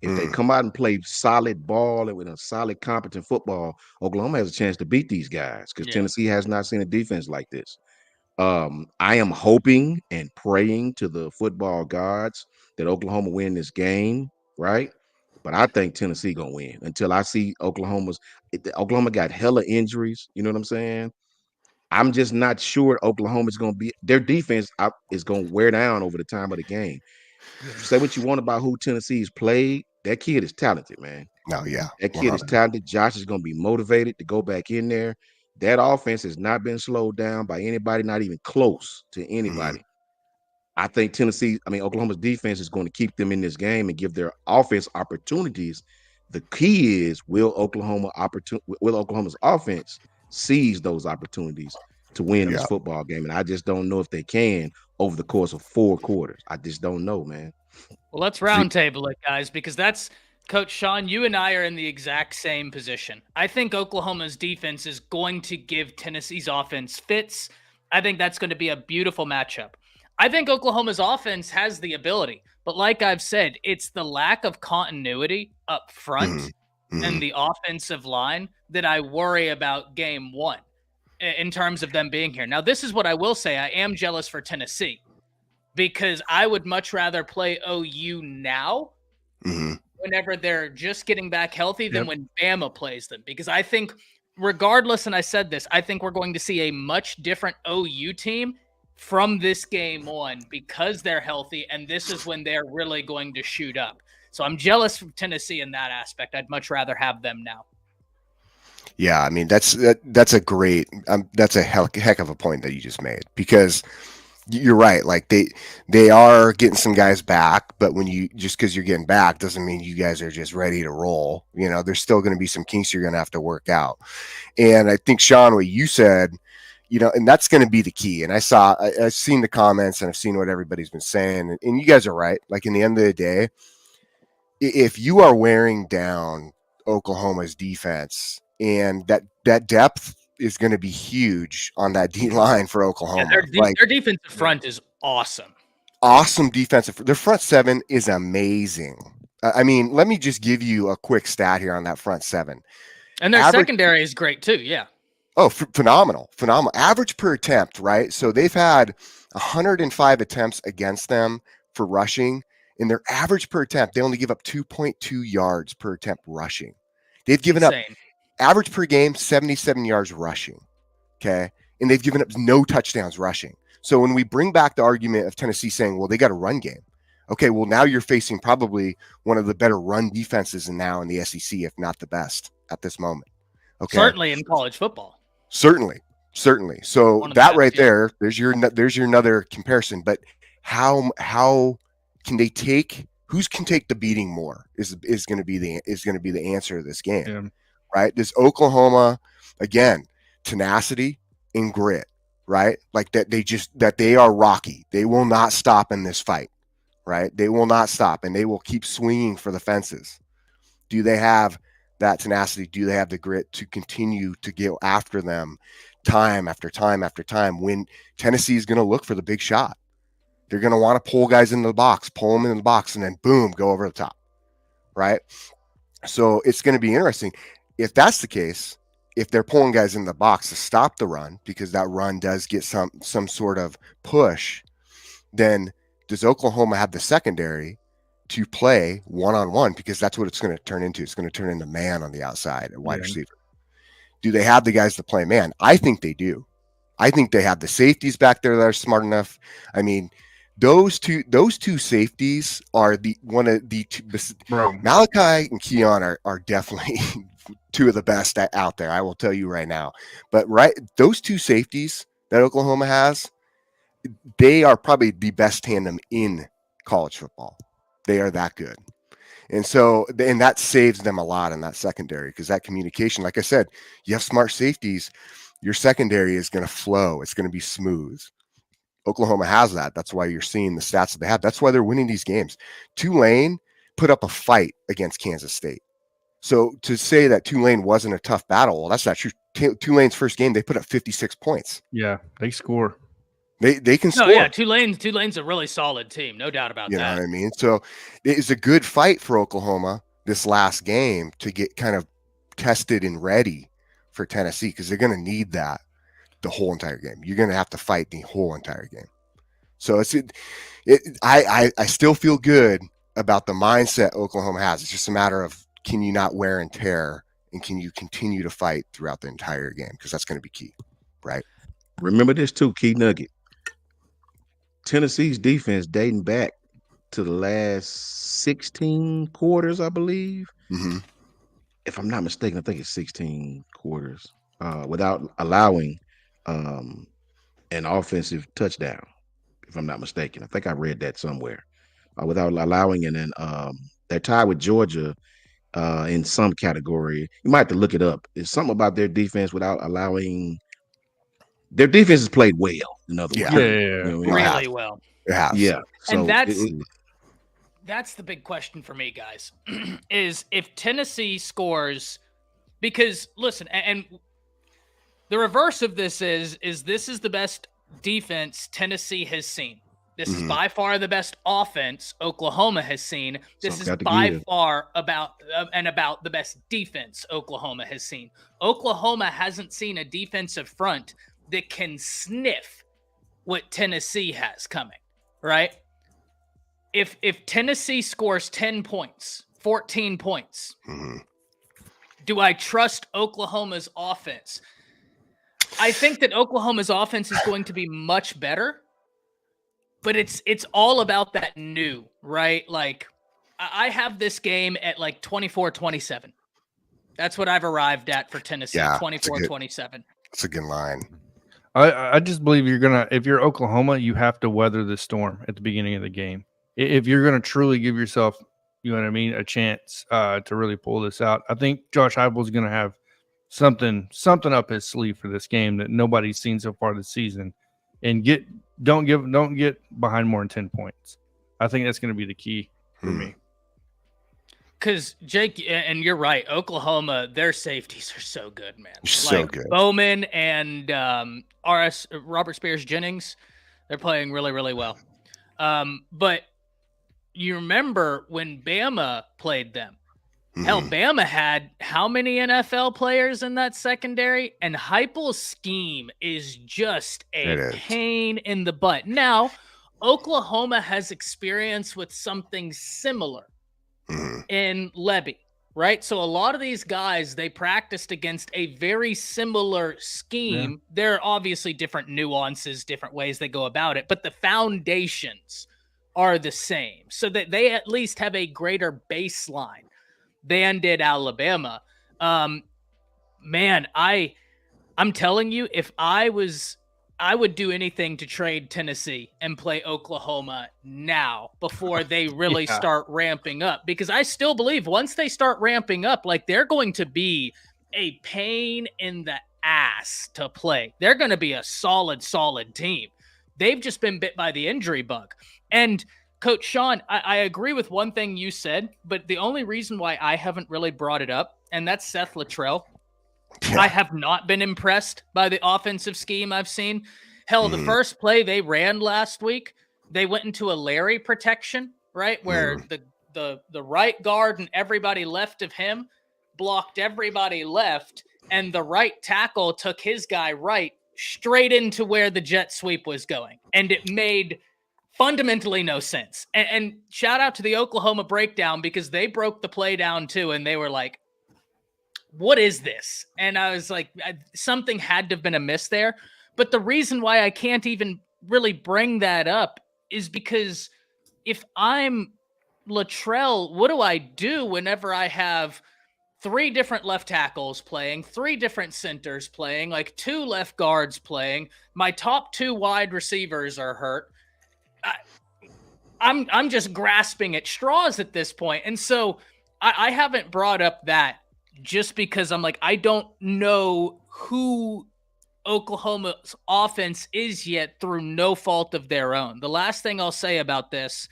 If they come out and play solid ball and with a solid, competent football, Oklahoma has a chance to beat these guys because Tennessee has not seen a defense like this. I am hoping and praying to the football gods that Oklahoma win this game, right? But I think Tennessee gonna win until I see Oklahoma got hella injuries. You know what I'm saying? I'm just not sure Oklahoma's gonna be their defense is gonna wear down over the time of the game. Say what you want about who Tennessee's played. That kid is talented, man. No, yeah. That kid is talented. Josh is going to be motivated to go back in there. That offense has not been slowed down by anybody, not even close to anybody. I think Oklahoma's defense is going to keep them in this game and give their offense opportunities. The key is will Oklahoma's offense seize those opportunities to win this football game? And I just don't know if they can over the course of 4 quarters. I just don't know, man. Well, let's roundtable it, guys, because that's Coach Sean. You and I are in the exact same position. I think Oklahoma's defense is going to give Tennessee's offense fits. I think that's going to be a beautiful matchup. I think Oklahoma's offense has the ability, but like I've said, it's the lack of continuity up front and the offensive line that I worry about game 1 in terms of them being here. Now, this is what I will say. I am jealous for Tennessee because I would much rather play OU now whenever they're just getting back healthy than when Bama plays them. Because I think regardless, and I said this, I think we're going to see a much different OU team from this game on because they're healthy, and this is when they're really going to shoot up. So I'm jealous of Tennessee in that aspect. I'd much rather have them now. Yeah, I mean that's a great that's a heck of a point that you just made, because you're right. Like they are getting some guys back, but when you just because you're getting back doesn't mean you guys are just ready to roll. You know, there's still going to be some kinks you're going to have to work out. And I think, Sean, what you said, you know, and that's going to be the key. And I've seen the comments and I've seen what everybody's been saying, and you guys are right. Like in the end of the day, if you are wearing down Oklahoma's defense, and that depth is going to be huge on that D line for Oklahoma. Yeah, their defensive front is awesome. Awesome defensive. Their front seven is amazing. I mean, let me just give you a quick stat here on that front seven. And their secondary is great too. Yeah. Oh, phenomenal. Average per attempt, right? So they've had 105 attempts against them for rushing. In their average per attempt, they only give up 2.2 yards per attempt rushing. They've given up average per game, 77 yards rushing. Okay. And they've given up no touchdowns rushing. So when we bring back the argument of Tennessee saying, well, they got a run game. Okay. Well, now you're facing probably one of the better run defenses now in the SEC, if not the best at this moment. Okay. Certainly in college football. Certainly. So that right there, there's your another comparison. But how can they take, who's can take the beating more is going to be the answer to this game. Yeah. Right? This Oklahoma, again, tenacity and grit, right? Like that they are rocky. They will not stop in this fight, right? They will not stop, and they will keep swinging for the fences. Do they have that tenacity? Do they have the grit to continue to go after them time after time after time when Tennessee is going to look for the big shot? They're going to want to pull guys into the box, pull them in the box, and then boom, go over the top, right? So it's going to be interesting. If that's the case, if they're pulling guys in the box to stop the run, because that run does get some sort of push, then does Oklahoma have the secondary to play one-on-one? Because that's what it's going to turn into. It's going to turn into man on the outside, a wide receiver. Do they have the guys to play man? I think they do. I think they have the safeties back there that are smart enough. I mean, those two safeties are Malachi and Keon are definitely two of the best out there. I will tell you right now. But those two safeties that Oklahoma has, they are probably the best tandem in college football. They are that good. And so, and that saves them a lot in that secondary because that communication, like I said, you have smart safeties, your secondary is going to flow. It's going to be smooth. Oklahoma has that. That's why you're seeing the stats that they have. That's why they're winning these games. Tulane put up a fight against Kansas State. So to say that Tulane wasn't a tough battle, well, that's not true. Tulane's first game, they put up 56 points. Yeah, they score. They can score. Oh, yeah, Tulane's a really solid team, no doubt about that. You know what I mean? So it's a good fight for Oklahoma this last game to get kind of tested and ready for Tennessee because they're going to need that the whole entire game. You're going to have to fight the whole entire game. So I still feel good about the mindset Oklahoma has. It's just a matter of can you not wear and tear, and can you continue to fight throughout the entire game? Because that's going to be key, right? Remember this too, key nugget. Tennessee's defense dating back to the last 16 quarters, I believe. Mm-hmm. If I'm not mistaken, I think it's 16 quarters without allowing an offensive touchdown, if I'm not mistaken. I think I read that somewhere. Without allowing, and then they're tied with Georgia in some category. You might have to look it up. It's something about their defense without allowing. Their defense has played well. In other words, really well. Yeah. So and that's the big question for me, guys. Is if Tennessee scores, because listen, and the reverse of this is this is the best defense Tennessee has seen. This is by far the best offense Oklahoma has seen. This is by far about the best defense Oklahoma has seen. Oklahoma hasn't seen a defensive front that can sniff what Tennessee has coming, right? If Tennessee scores 10 points, 14 points, do I trust Oklahoma's offense? I think that Oklahoma's offense is going to be much better. But it's all about that new, right? Like, I have this game at like 24-27. That's what I've arrived at for Tennessee, 24-27. That's a good line. I just believe if you're Oklahoma, you have to weather the storm at the beginning of the game. If you're going to truly give yourself, you know what I mean, a chance to really pull this out. I think Josh Heupel is going to have something up his sleeve for this game that nobody's seen so far this season, and don't get behind more than 10 points. I think that's going to be the key for me. Because, Jake, and you're right, Oklahoma, their safeties are so good, man. So good. Bowman and Robert Spears-Jennings, they're playing really, really well. But you remember when Bama played them. Hell, Bama had how many NFL players in that secondary? And Heupel's scheme is just a pain in the butt. Now, Oklahoma has experience with something similar in Levy, right? So a lot of these guys, they practiced against a very similar scheme. Yeah. There are obviously different nuances, different ways they go about it, but the foundations are the same so that they at least have a greater baseline than did Alabama. Man, I'm telling you, if I would do anything to trade Tennessee and play Oklahoma now before they really start ramping up, because I still believe once they start ramping up, like they're going to be a pain in the ass to play. They're going to be a solid team. They've just been bit by the injury bug. And Coach Sean, I agree with one thing you said, but the only reason why I haven't really brought it up, and that's Seth Luttrell. I have not been impressed by the offensive scheme I've seen. Hell, the first play they ran last week, they went into a Larry protection, right? Where the right guard and everybody left of him blocked everybody left, and the right tackle took his guy right straight into where the jet sweep was going. And it made fundamentally no sense. And shout out to the Oklahoma breakdown because they broke the play down too. And they were like, what is this? And I was like, something had to have been amiss there. But the reason why I can't even really bring that up is because if I'm Luttrell, what do I do whenever I have 3 different left tackles playing, 3 different centers playing, like 2 left guards playing. My top 2 wide receivers are hurt. I'm just grasping at straws at this point. And so I haven't brought up that just because I'm like, I don't know who Oklahoma's offense is yet through no fault of their own. The last thing I'll say about this,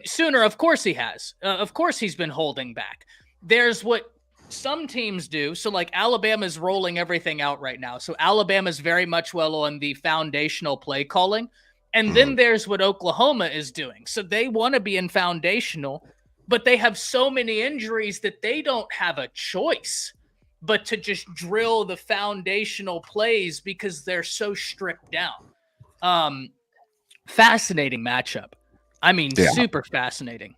Sooner, of course he has. Of course he's been holding back. There's what some teams do. So like Alabama's rolling everything out right now. So Alabama's very much well on the foundational play calling. And then there's what Oklahoma is doing. So they want to be in foundational, but they have so many injuries that they don't have a choice but to just drill the foundational plays because they're so stripped down. Fascinating matchup. I mean, super fascinating.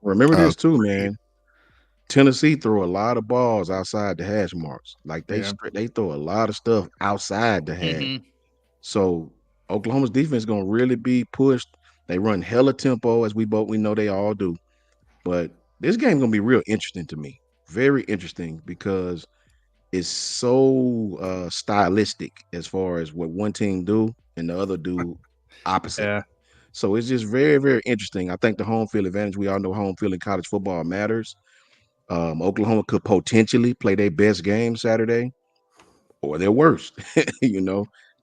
Remember this too, man. Tennessee throw a lot of balls outside the hash marks. Like they throw a lot of stuff outside the hash. So Oklahoma's defense is gonna really be pushed. They run hella tempo, as we know they all do. But this game's gonna be real interesting to me. Very interesting because it's so stylistic as far as what one team do and the other do opposite. Yeah. So it's just very, very interesting. I think the home field advantage, we all know home field in college football matters. Oklahoma could potentially play their best game Saturday or their worst,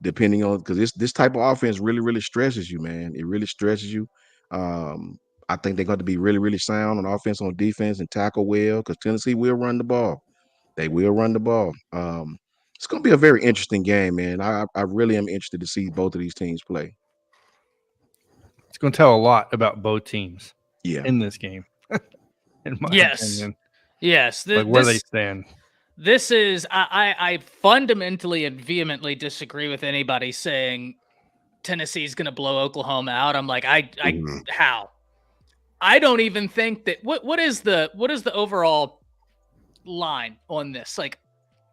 depending on, because this type of offense really, really stresses you, man. It really stresses you. I think they're going to be really, really sound on offense, on defense, and tackle well because Tennessee will run the ball. They will run the ball. It's going to be a very interesting game, man. I really am interested to see both of these teams play. It's going to tell a lot about both teams in this game, in my opinion. Yes. Where they stand. This is, I fundamentally and vehemently disagree with anybody saying Tennessee's going to blow Oklahoma out. I'm like, how? I don't even think that, what is the overall line on this? Like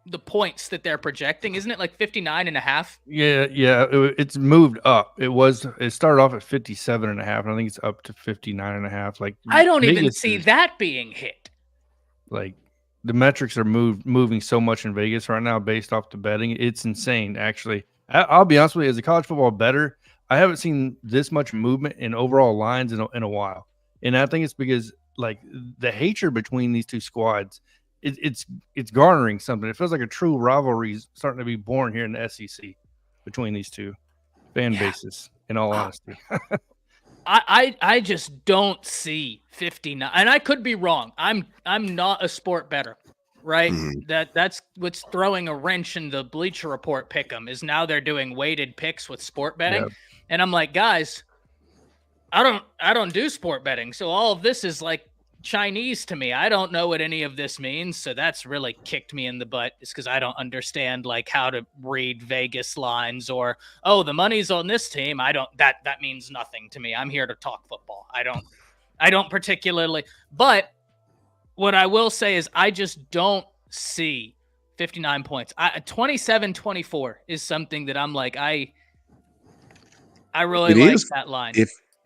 the points that they're projecting, isn't it like 59.5? Yeah. It's moved up. It started off at 57.5, and I think it's up to 59.5. Like I don't even see that being hit. Like the metrics are moving so much in Vegas right now based off the betting. It's insane, actually. I'll be honest with you, as a college football bettor, I haven't seen this much movement in overall lines in a while. And I think it's because like the hatred between these two squads, it's garnering something. It feels like a true rivalry is starting to be born here in the SEC between these two fan bases, in all honesty. I just don't see 59, and I could be wrong. I'm not a sport bettor, right? That's what's throwing a wrench in the Bleacher Report pick'em is now they're doing weighted picks with sport betting, and I'm like, guys, I don't do sport betting, so all of this is like Chinese to me. I don't know what any of this means, so that's really kicked me in the butt. Is because I don't understand like how to read Vegas lines or the money's on this team. I don't that means nothing to me. I'm here to talk football. I don't particularly, but what I will say is I just don't see 59 points. 27-24 is something that I'm like I really like that line.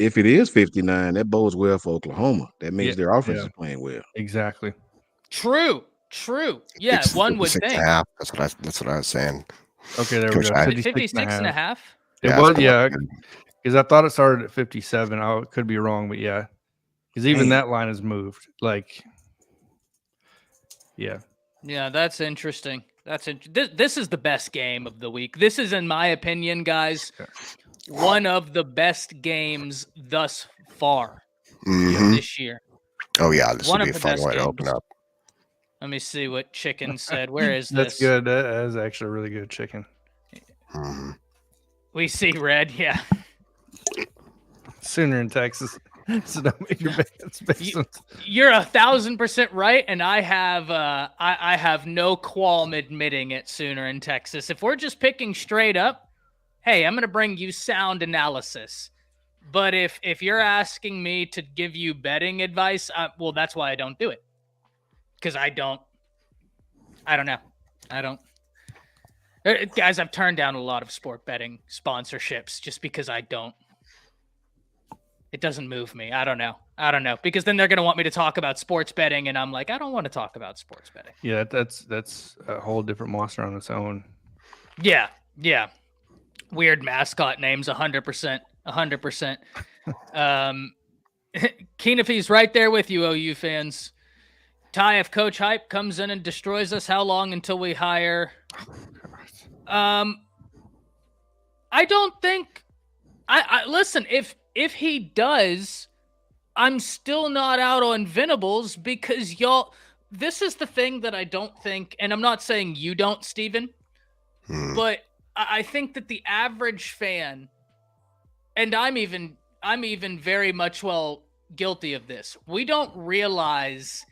If it is 59, that bodes well for Oklahoma. That means their offense is playing well. Exactly. True. Yeah, one would think. That's what I was saying. Okay, there we go. 56.5. It was, because I thought it started at 57. I could be wrong, but yeah, because even that line has moved. Like, yeah, that's interesting. This is the best game of the week. This is, in my opinion, guys, one of the best games thus far this year. Oh yeah, this will be a fun way to open up. Let me see what Chicken said. Where is this? That's good. That is actually really good, Chicken. We see red, yeah. Sooner in Texas. So don't make your bets. You're 1,000% right, and I have no qualm admitting it. Sooner in Texas. If we're just picking straight up, hey, I'm going to bring you sound analysis. But if you're asking me to give you betting advice, well, that's why I don't do it. Because I don't know. Guys, I've turned down a lot of sport betting sponsorships just because I don't. It doesn't move me. I don't know because then they're going to want me to talk about sports betting, and I'm like, I don't want to talk about sports betting. Yeah, that's a whole different monster on its own. Yeah. Weird mascot names, 100%. Keenafy's right there with you, OU fans. Ty, if Coach Hype comes in and destroys us, how long until we hire? I don't think. I listen. If he does, I'm still not out on Venables because y'all. This is the thing that I don't think, and I'm not saying you don't, Steven, but I think that the average fan, and I'm even very much guilty of this. We don't realize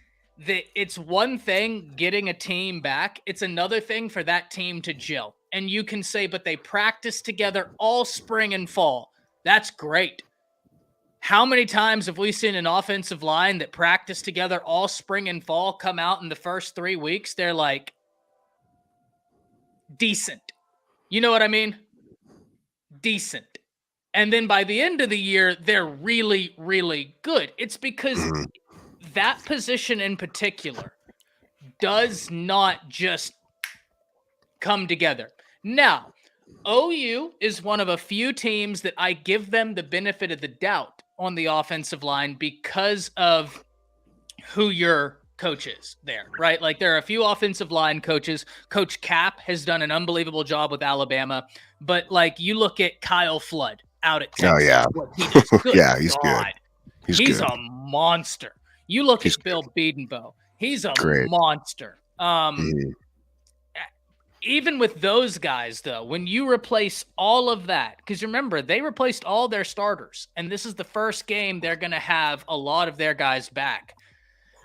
that it's one thing getting a team back. It's another thing for that team to gel. And you can say, but they practice together all spring and fall. That's great. How many times have we seen an offensive line that practice together all spring and fall come out in the first 3 weeks? They're like decent. You know what I mean? Decent. And then by the end of the year, they're really, really good. It's because that position in particular does not just come together. Now, OU is one of a few teams that I give them the benefit of the doubt on the offensive line because of who your coach is there, right? Like there are a few offensive line coaches. Coach Cap has done an unbelievable job with Alabama, but like you look at Kyle Flood out at Texas. Oh yeah. Yeah, he's God. good. He's a monster. You look at Bill Biedenbow. He's a monster. Even with those guys, though, when you replace all of that, because remember, they replaced all their starters, and this is the first game they're going to have a lot of their guys back.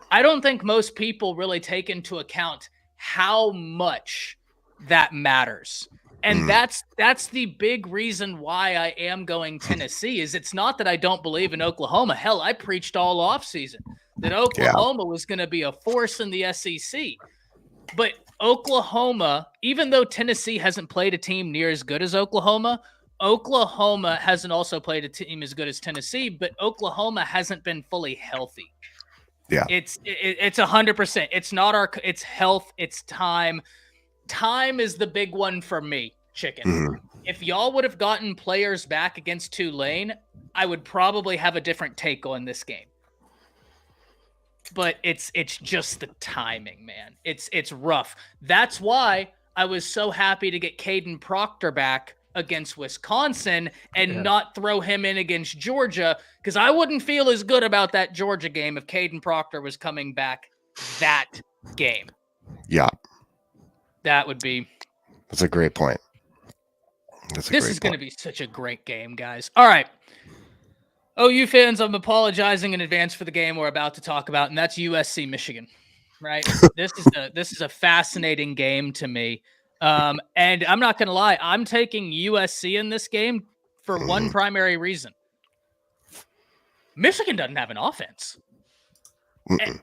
I don't think most people really take into account how much that matters. And that's the big reason why I am going Tennessee is it's not that I don't believe in Oklahoma. Hell, I preached all offseason that Oklahoma was going to be a force in the SEC. But Oklahoma, even though Tennessee hasn't played a team near as good as Oklahoma hasn't also played a team as good as Tennessee, but Oklahoma hasn't been fully healthy. Yeah. It's 100%. It's not it's health, it's time. Time is the big one for me, Chicken. If y'all would have gotten players back against Tulane, I would probably have a different take on this game. But it's just the timing, man. It's rough. That's why I was so happy to get Caden Proctor back against Wisconsin and not throw him in against Georgia, because I wouldn't feel as good about that Georgia game if Caden Proctor was coming back that game. Yeah. That would be. That's a great point. This is going to be such a great game, guys. All right. OU fans, I'm apologizing in advance for the game we're about to talk about, and that's USC Michigan, right? This is a fascinating game to me. And I'm not going to lie, I'm taking USC in this game for one primary reason. Michigan doesn't have an offense.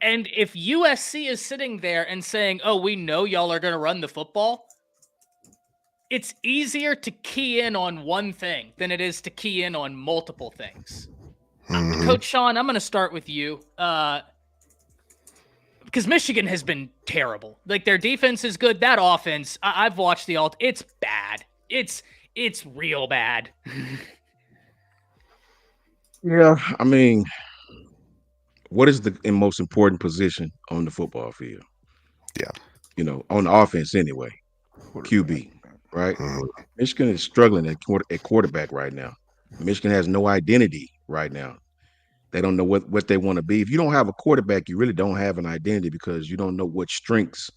And if USC is sitting there and saying, oh, we know y'all are going to run the football, it's easier to key in on one thing than it is to key in on multiple things. Coach Sean, I'm going to start with you because Michigan has been terrible. Like their defense is good. That offense, I've watched it's bad. It's real bad. Yeah, I mean, what is the most important position on the football field? Yeah. You know, on the offense anyway, QB, right? Michigan is struggling at quarterback right now. Michigan has no identity right now. They don't know what they want to be. If you don't have a quarterback, you really don't have an identity because you don't know what strengths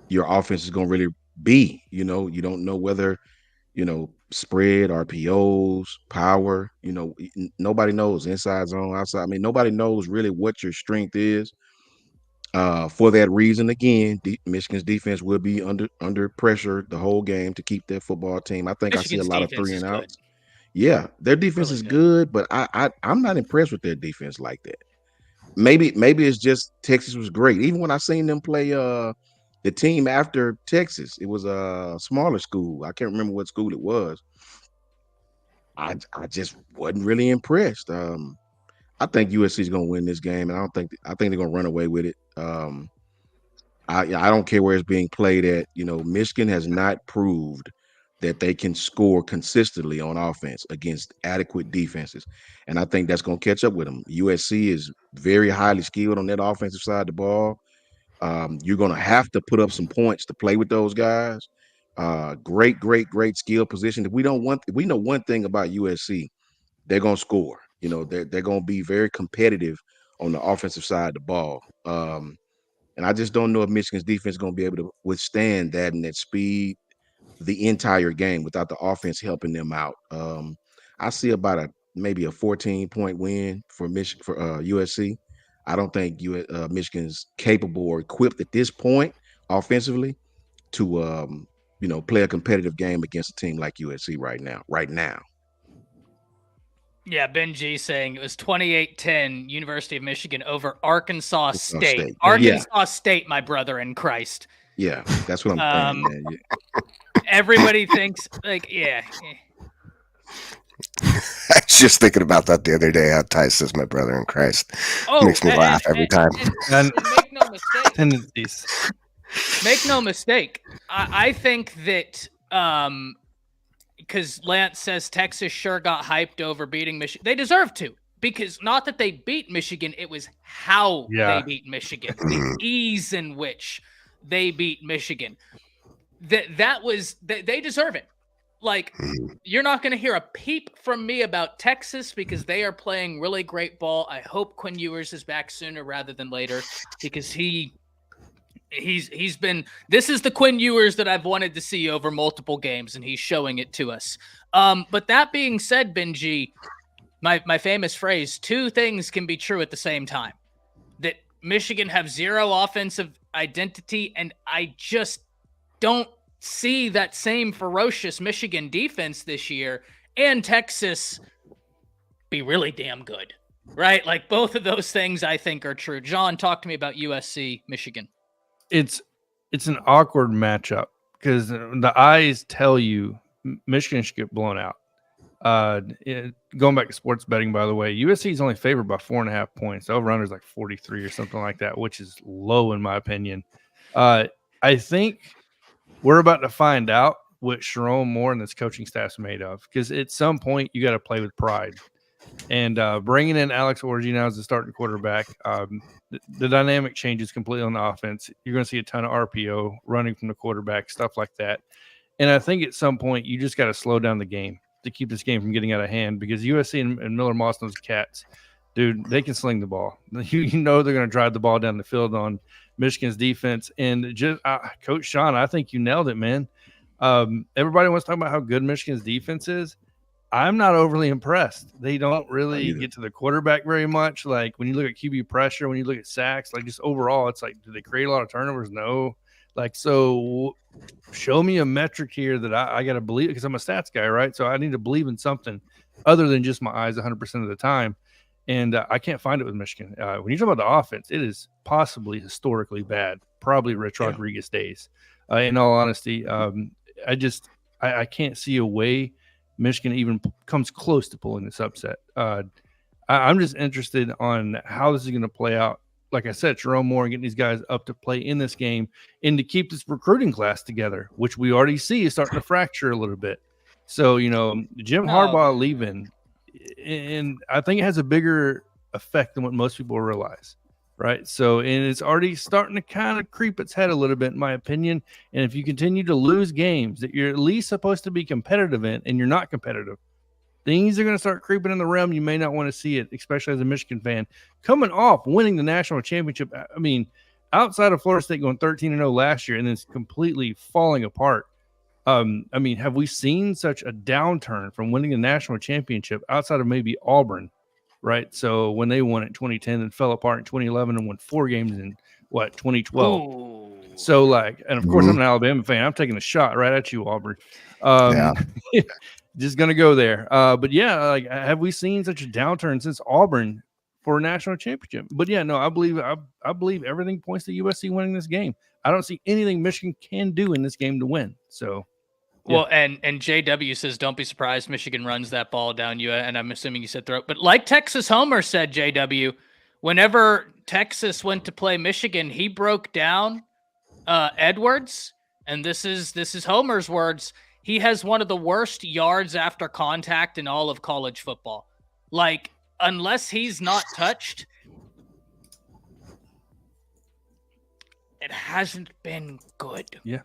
your offense is going to really be. You know, you don't know whether, spread, RPOs, power, nobody knows inside zone, outside. I mean, nobody knows really what your strength is. For that reason, again, Michigan's defense will be under pressure the whole game to keep their football team. I think Michigan's I see a lot of defense 3 is and good. outs. Yeah, their defense Really is good, but I'm not impressed with their defense like that. Maybe it's just Texas was great. Even when I seen them play the team after Texas, it was a smaller school. I can't remember what school it was. I just wasn't really impressed. I think USC is going to win this game, and I think they're going to run away with it. I don't care where it's being played at. Michigan has not proved that they can score consistently on offense against adequate defenses, and I think that's going to catch up with them. USC is very highly skilled on that offensive side of the ball. You're going to have to put up some points to play with those guys. Great skill position. If we know one thing about USC, they're going to score. They're going to be very competitive on the offensive side of the ball. And I just don't know if Michigan's defense is going to be able to withstand that and that speed the entire game without the offense helping them out. I see about maybe a 14-point win for USC. I don't think Michigan's capable or equipped at this point offensively to play a competitive game against a team like USC right now. Yeah, Ben G saying it was 28-10 University of Michigan over Arkansas State. Arkansas State, my brother in Christ. Yeah, that's what I'm saying, man. Yeah. Everybody thinks yeah. I was just thinking about that the other day. How Ty says my brother in Christ. Makes me laugh every time. And make no mistake. Tendencies. Make no mistake. I think that because Lance says Texas sure got hyped over beating Michigan. They deserve to, because not that they beat Michigan, it was how they beat Michigan, the ease in which they beat Michigan. That was they deserve it. You're not going to hear a peep from me about Texas because they are playing really great ball. I hope Quinn Ewers is back sooner rather than later, because he's been, this is the Quinn Ewers that I've wanted to see over multiple games, and he's showing it to us. But that being said, Benji, my famous phrase, two things can be true at the same time. That Michigan have zero offensive identity, and I just don't see that same ferocious Michigan defense this year, and Texas be really damn good, right? Both of those things I think are true. John, talk to me about USC, Michigan. It's an awkward matchup because the eyes tell you Michigan should get blown out. Going back to sports betting, by the way, USC is only favored by 4.5 points. The over-under is 43 or something like that, which is low in my opinion. I think we're about to find out what Sharon Moore and this coaching staff's made of, because at some point you got to play with pride. And bringing in Alex Orji now as the starting quarterback, the dynamic changes completely on the offense. You're going to see a ton of RPO running from the quarterback, stuff like that. And I think at some point you just got to slow down the game to keep this game from getting out of hand, because USC and Miller Moss, those cats, dude, they can sling the ball. You know they're going to drive the ball down the field on Michigan's defense. And just Coach Sean, I think you nailed it, man. Everybody wants to talk about how good Michigan's defense is. I'm not overly impressed. They don't really get to the quarterback very much. When you look at QB pressure, when you look at sacks, just overall, it's do they create a lot of turnovers? No. So show me a metric here that I got to believe, because I'm a stats guy, right? So I need to believe in something other than just my eyes 100% of the time. And I can't find it with Michigan. When you talk about the offense, it is possibly historically bad, probably Rich Rodriguez days. In all honesty, I can't see a way Michigan even comes close to pulling this upset. I'm just interested on how this is going to play out. Like I said, Jerome Moore and getting these guys up to play in this game and to keep this recruiting class together, which we already see is starting to fracture a little bit. So, Jim Harbaugh leaving, and I think it has a bigger effect than what most people realize, right? So, and it's already starting to kind of creep its head a little bit, in my opinion. And if you continue to lose games that you're at least supposed to be competitive in, and you're not competitive, things are going to start creeping in the realm. You may not want to see it, especially as a Michigan fan. Coming off winning the national championship, I mean, outside of Florida State going 13-0 last year and then it's completely falling apart. I mean, have we seen such a downturn from winning the national championship outside of maybe Auburn, right? So when they won it in 2010 and fell apart in 2011 and won 4 games in, 2012. Ooh. So, and of course, I'm an Alabama fan. I'm taking a shot right at you, Auburn. Just going to go there. But yeah, have we seen such a downturn since Auburn for a national championship? But yeah, no, I believe everything points to USC winning this game. I don't see anything Michigan can do in this game to win. So, Well, and JW says, don't be surprised Michigan runs that ball down you, and I'm assuming you said throw. But like Texas Homer said, JW, whenever Texas went to play Michigan, he broke down Edwards, and this is Homer's words. He has one of the worst yards after contact in all of college football. Like, unless he's not touched, it hasn't been good. Yeah.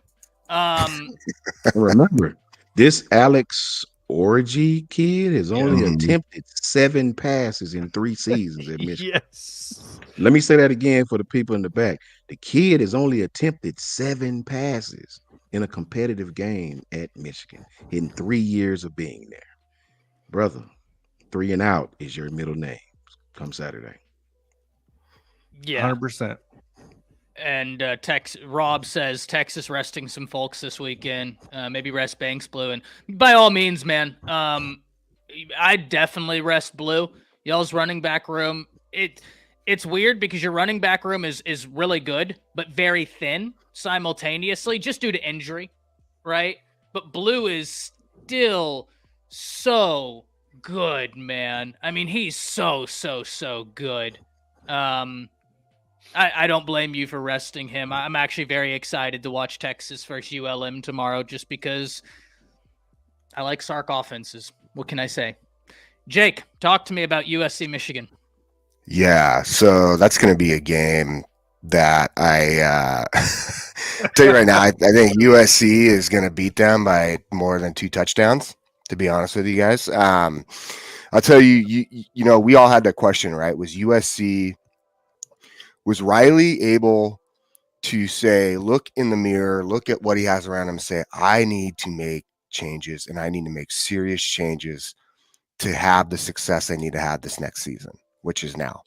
Remember, this Alex Orgy kid has only attempted 7 passes in 3 seasons at Michigan. Yes. Let me say that again for the people in the back. The kid has only attempted 7 passes in a competitive game at Michigan in 3 years of being there. Brother, 3 and out is your middle name come Saturday. Yeah. 100%. And Rob says Texas resting some folks this weekend. Maybe rest Banks Blue. And by all means, man, I'd definitely rest Blue. Y'all's running back room. It's weird because your running back room is really good, but very thin simultaneously, just due to injury, right? But Blue is still so good, man. I mean, he's so good. I don't blame you for resting him. I'm actually very excited to watch Texas versus ULM tomorrow just because I like Sark offenses. What can I say? Jake, talk to me about USC Michigan. Yeah, so that's going to be a game that I tell you right now, I think USC is going to beat them by more than 2 touchdowns, to be honest with you guys. I'll tell you, you know, we all had that question, right? Was Riley able to say, look in the mirror, look at what he has around him, and say, I need to make changes and I need to make serious changes to have the success I need to have this next season, which is now.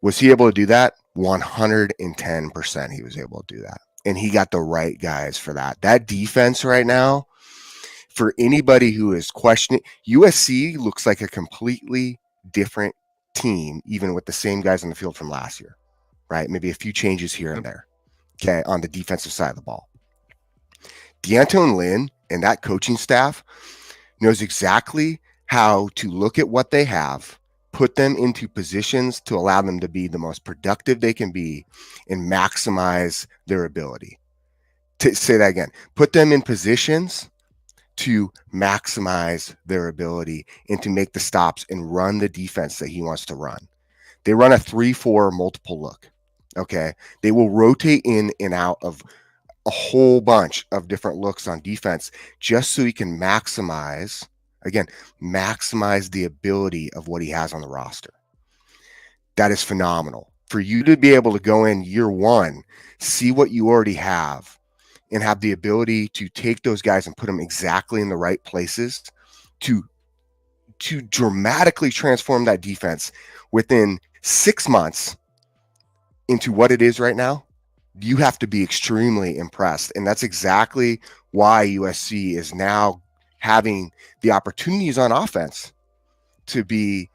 Was he able to do that? 110% he was able to do that. And he got the right guys for that. That defense right now, for anybody who is questioning, USC looks like a completely different team, even with the same guys on the field from last year, right? Maybe a few changes here and there, okay, on the defensive side of the ball. D'Anton Lynn and that coaching staff knows exactly how to look at what they have, put them into positions to allow them to be the most productive they can be and maximize their ability. To say that again, put them in positions to maximize their ability and to make the stops and run the defense that he wants to run. They run a 3-4 multiple look. Okay. They will rotate in and out of a whole bunch of different looks on defense just so he can maximize the ability of what he has on the roster. That is phenomenal. For you to be able to go in year one, see what you already have, and have the ability to take those guys and put them exactly in the right places to dramatically transform that defense within 6 months into what it is right now, you have to be extremely impressed. And that's exactly why USC is now having the opportunities on offense to be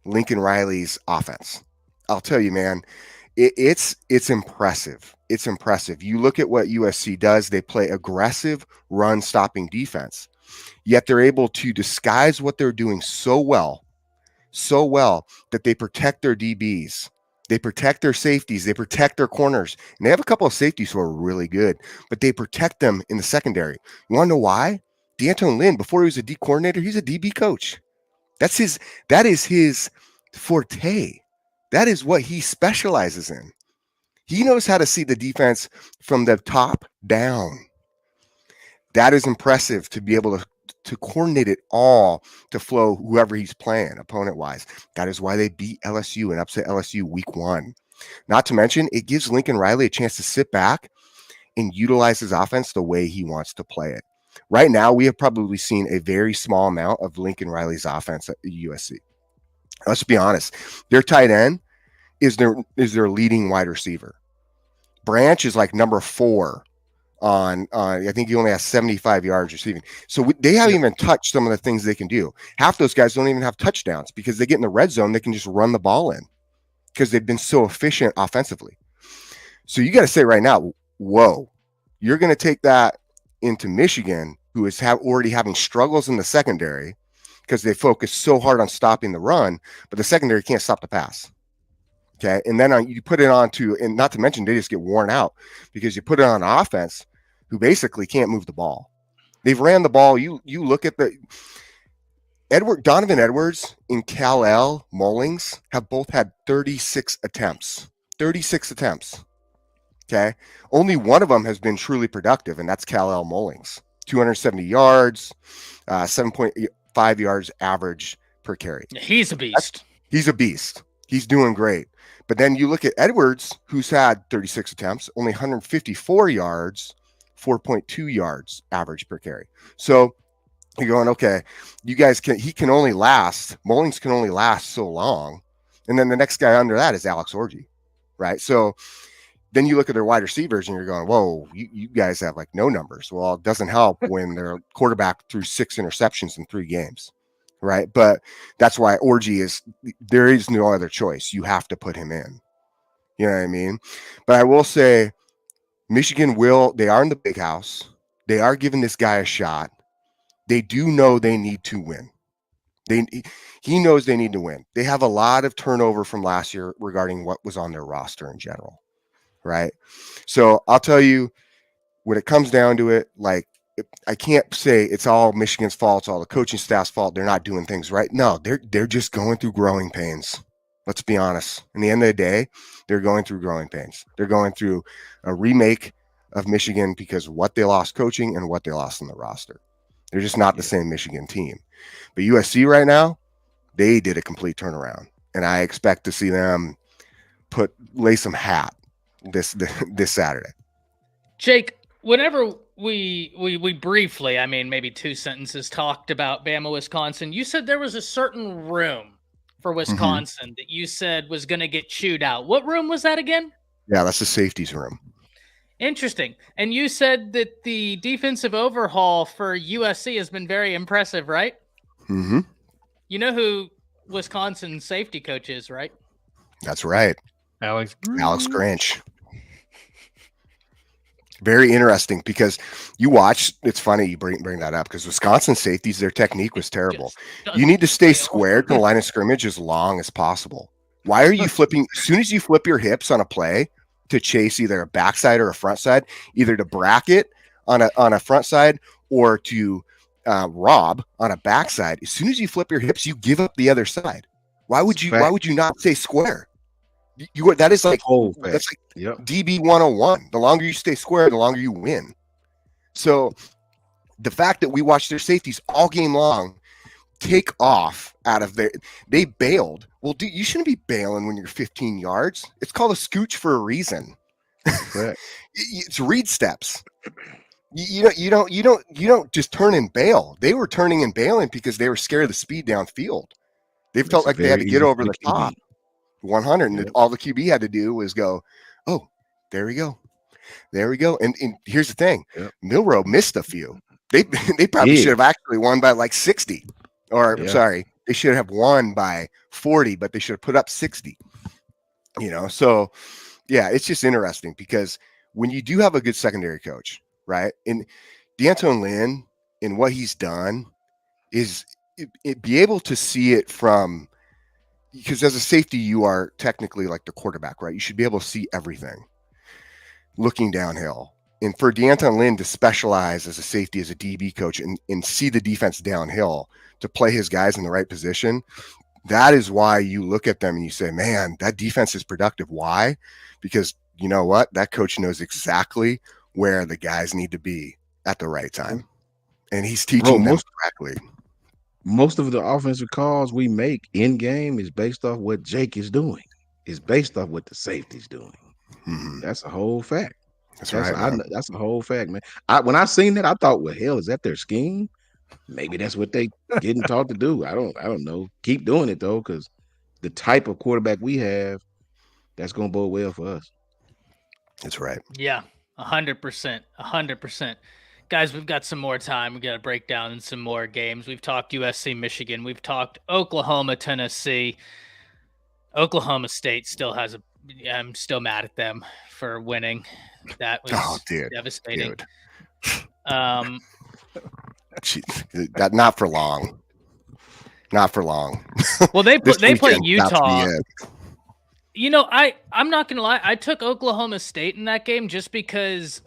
Lincoln Riley's offense. I'll tell you, man, it's impressive. It's impressive. You look at what USC does. They play aggressive run stopping defense, yet they're able to disguise what they're doing so well that they protect their DBs. They protect their safeties. They protect their corners. And they have a couple of safeties who are really good, but they protect them in the secondary. You want to know why? D'Anton Lynn, before he was a D coordinator, he's a DB coach. That is his forte. That is what he specializes in. He knows how to see the defense from the top down. That is impressive to be able to coordinate it all to flow whoever he's playing opponent-wise. That is why they beat LSU and upset LSU week 1. Not to mention, it gives Lincoln Riley a chance to sit back and utilize his offense the way he wants to play it. Right now, we have probably seen a very small amount of Lincoln Riley's offense at USC. Let's be honest. Their tight end is their leading wide receiver. Branch is like number 4 on I think he only has 75 yards receiving. So they haven't even touched some of the things they can do. Half those guys don't even have touchdowns because they get in the red zone. They can just run the ball in because they've been so efficient offensively. So you got to say right now, whoa, you're going to take that into Michigan who is already having struggles in the secondary because they focus so hard on stopping the run, but the secondary can't stop the pass. Okay. And then you put it on to, and not to mention, they just get worn out because you put it on offense who basically can't move the ball. They've ran the ball. You look at Donovan Edwards and Kal-El Mullings have both had 36 attempts. 36 attempts. Okay. Only one of them has been truly productive, and that's Kal-El Mullings. 270 yards, 7.5 yards average per carry. He's a beast. He's a beast. He's doing great. But then you look at Edwards, who's had 36 attempts, only 154 yards, 4.2 yards average per carry. So you're going, okay, Mullings can only last so long. And then the next guy under that is Alex Orji, right? So then you look at their wide receivers and you're going, whoa, you guys have like no numbers. Well, it doesn't help when their quarterback threw 6 interceptions in 3 games, right? But that's why there is no other choice. You have to put him in. You know what I mean? But I will say Michigan they are in the big house. They are giving this guy a shot. They do know they need to win. He knows they need to win. They have a lot of turnover from last year regarding what was on their roster in general, right? So I'll tell you, when it comes down to it, like, I can't say it's all Michigan's fault, it's all the coaching staff's fault. They're not doing things right. No, they're just going through growing pains. Let's be honest. In the end of the day, they're going through growing pains. They're going through a remake of Michigan because of what they lost coaching and what they lost in the roster. They're just not the same Michigan team. But USC right now, they did a complete turnaround, and I expect to see them lay some hat this Saturday. Jake, whenever we briefly, I mean, maybe 2 sentences talked about Bama, Wisconsin, you said there was a certain room for Wisconsin that you said was going to get chewed out. What room was that again? Yeah, that's the safeties room. Interesting. And you said that the defensive overhaul for USC has been very impressive, right? Mm-hmm. You know who Wisconsin's safety coach is, right? That's right. Alex Grinch. Very interesting because you watch. It's funny you bring that up because Wisconsin safeties, their technique was terrible. You need to stay squared to the line of scrimmage as long as possible. Why are you flipping? As soon as you flip your hips on a play to chase either a backside or a front side, either to bracket on a front side or to rob on a backside, as soon as you flip your hips, you give up the other side. Why would you not stay square? That is like DB 101. The longer you stay square, the longer you win. So the fact that we watched their safeties all game long take off out of they bailed. Well, dude, you shouldn't be bailing when you're 15 yards. It's called a scooch for a reason. Right. It's read steps. You don't just turn and bail. They were turning and bailing because they were scared of the speed downfield. They felt like they had to get over the top. 100, and all the QB had to do was go, oh, there we go. And here's the thing. Milroe missed a few. They probably should have actually won by like 60. Or sorry, they should have won by 40, but they should have put up 60. So yeah, it's just interesting because when you do have a good secondary coach, right? And D'Anton Lynn and what he's done is be able to see it from, because as a safety, you are technically like the quarterback, right? You should be able to see everything looking downhill. And for D'Anton Lynn to specialize as a safety, as a DB coach, and see the defense downhill to play his guys in the right position, that is why you look at them and you say, man, that defense is productive. Why? Because you know what? That coach knows exactly where the guys need to be at the right time. And he's teaching them correctly. Most of the offensive calls we make in game is based off what Jake is doing. It's based off what the safety's doing. Mm-hmm. That's a whole fact. That's right. That's a whole fact, man. When I seen that, I thought, well, hell, is that their scheme? Maybe that's what they getting taught to do. I don't know. Keep doing it though, because the type of quarterback we have, that's gonna bode well for us. That's right. Yeah, 100%. 100%. Guys, we've got some more time. We've got to break down some more games. We've talked USC, Michigan. We've talked Oklahoma, Tennessee. Oklahoma State still has I'm still mad at them for winning. That was devastating. Not for long. Not for long. Well, they play weekend, Utah. You know, I'm not gonna lie. I took Oklahoma State in that game just because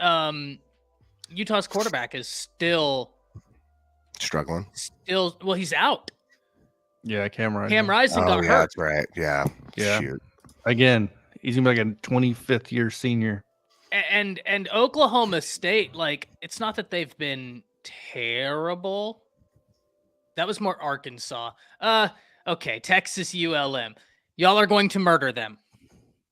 Utah's quarterback is still struggling. Well, he's out. Yeah, Cam Rising. Cam Rising got hurt. That's right. Yeah. Shoot. Again, he's gonna be like a 25th year senior. And Oklahoma State, like, it's not that they've been terrible. That was more Arkansas. Okay, Texas ULM. Y'all are going to murder them.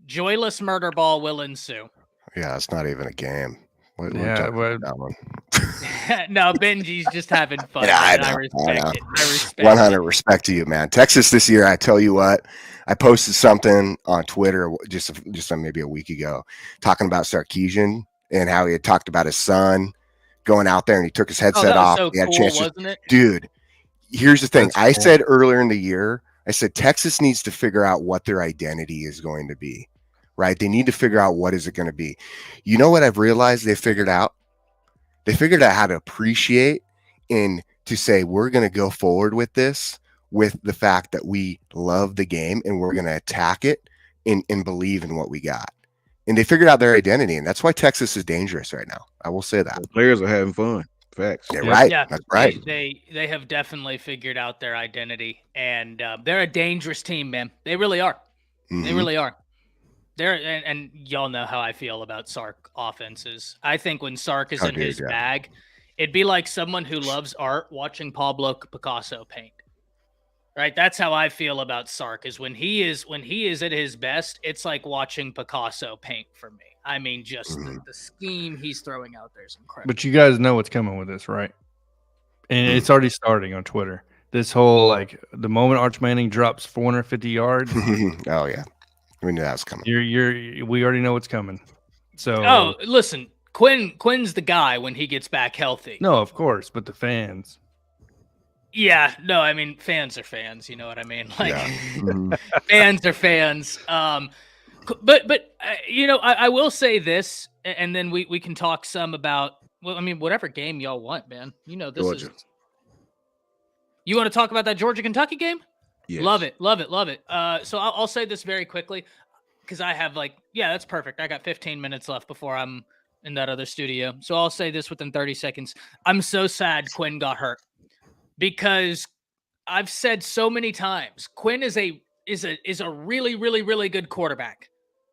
Joyless murder ball will ensue. Yeah, it's not even a game. Well, that one. No, Benji's just having fun. Yeah, I respect it. I respect 100 respect to you, man. Texas this year, I tell you what, I posted something on Twitter just maybe a week ago talking about Sarkisian and how he had talked about his son going out there and he took his headset off. So he had cool, wasn't it? Dude, here's the thing. That's I cool. said earlier in the year, I said Texas needs to figure out what their identity is going to be, right? They need to figure out what is it going to be. You know what I've realized they figured out? They figured out how to appreciate and to say, we're going to go forward with this, with the fact that we love the game and we're going to attack it and believe in what we got. And they figured out their identity. And that's why Texas is dangerous right now. I will say that. The players are having fun. Facts. They're right. Yeah, that's right. They have definitely figured out their identity, and they're a dangerous team, man. They really are. Mm-hmm. They really are. And y'all know how I feel about Sark offenses. I think when Sark is in his bag, it'd be like someone who loves art watching Pablo Picasso paint. Right? That's how I feel about Sark. Is when he is at his best, it's like watching Picasso paint for me. I mean, just the scheme he's throwing out there is incredible. But you guys know what's coming with this, right? And it's already starting on Twitter. This whole, like, the moment Arch Manning drops 450 yards. Oh yeah, we knew that was coming. We already know what's coming. So listen, Quinn's the guy when he gets back healthy. No, of course, but the fans. Yeah, no, I mean, fans are fans. You know what I mean? Like, fans are fans. But you know, I will say this, and then we can talk some about. Well, I mean, whatever game y'all want, man. You know, this Georgia. is. You want to talk about that Georgia-Kentucky game? Yes. Love it. So I'll say this very quickly because I have that's perfect. I got 15 minutes left before I'm in that other studio. So I'll say this within 30 seconds. I'm so sad Quinn got hurt because I've said so many times Quinn is a really, really, really good quarterback.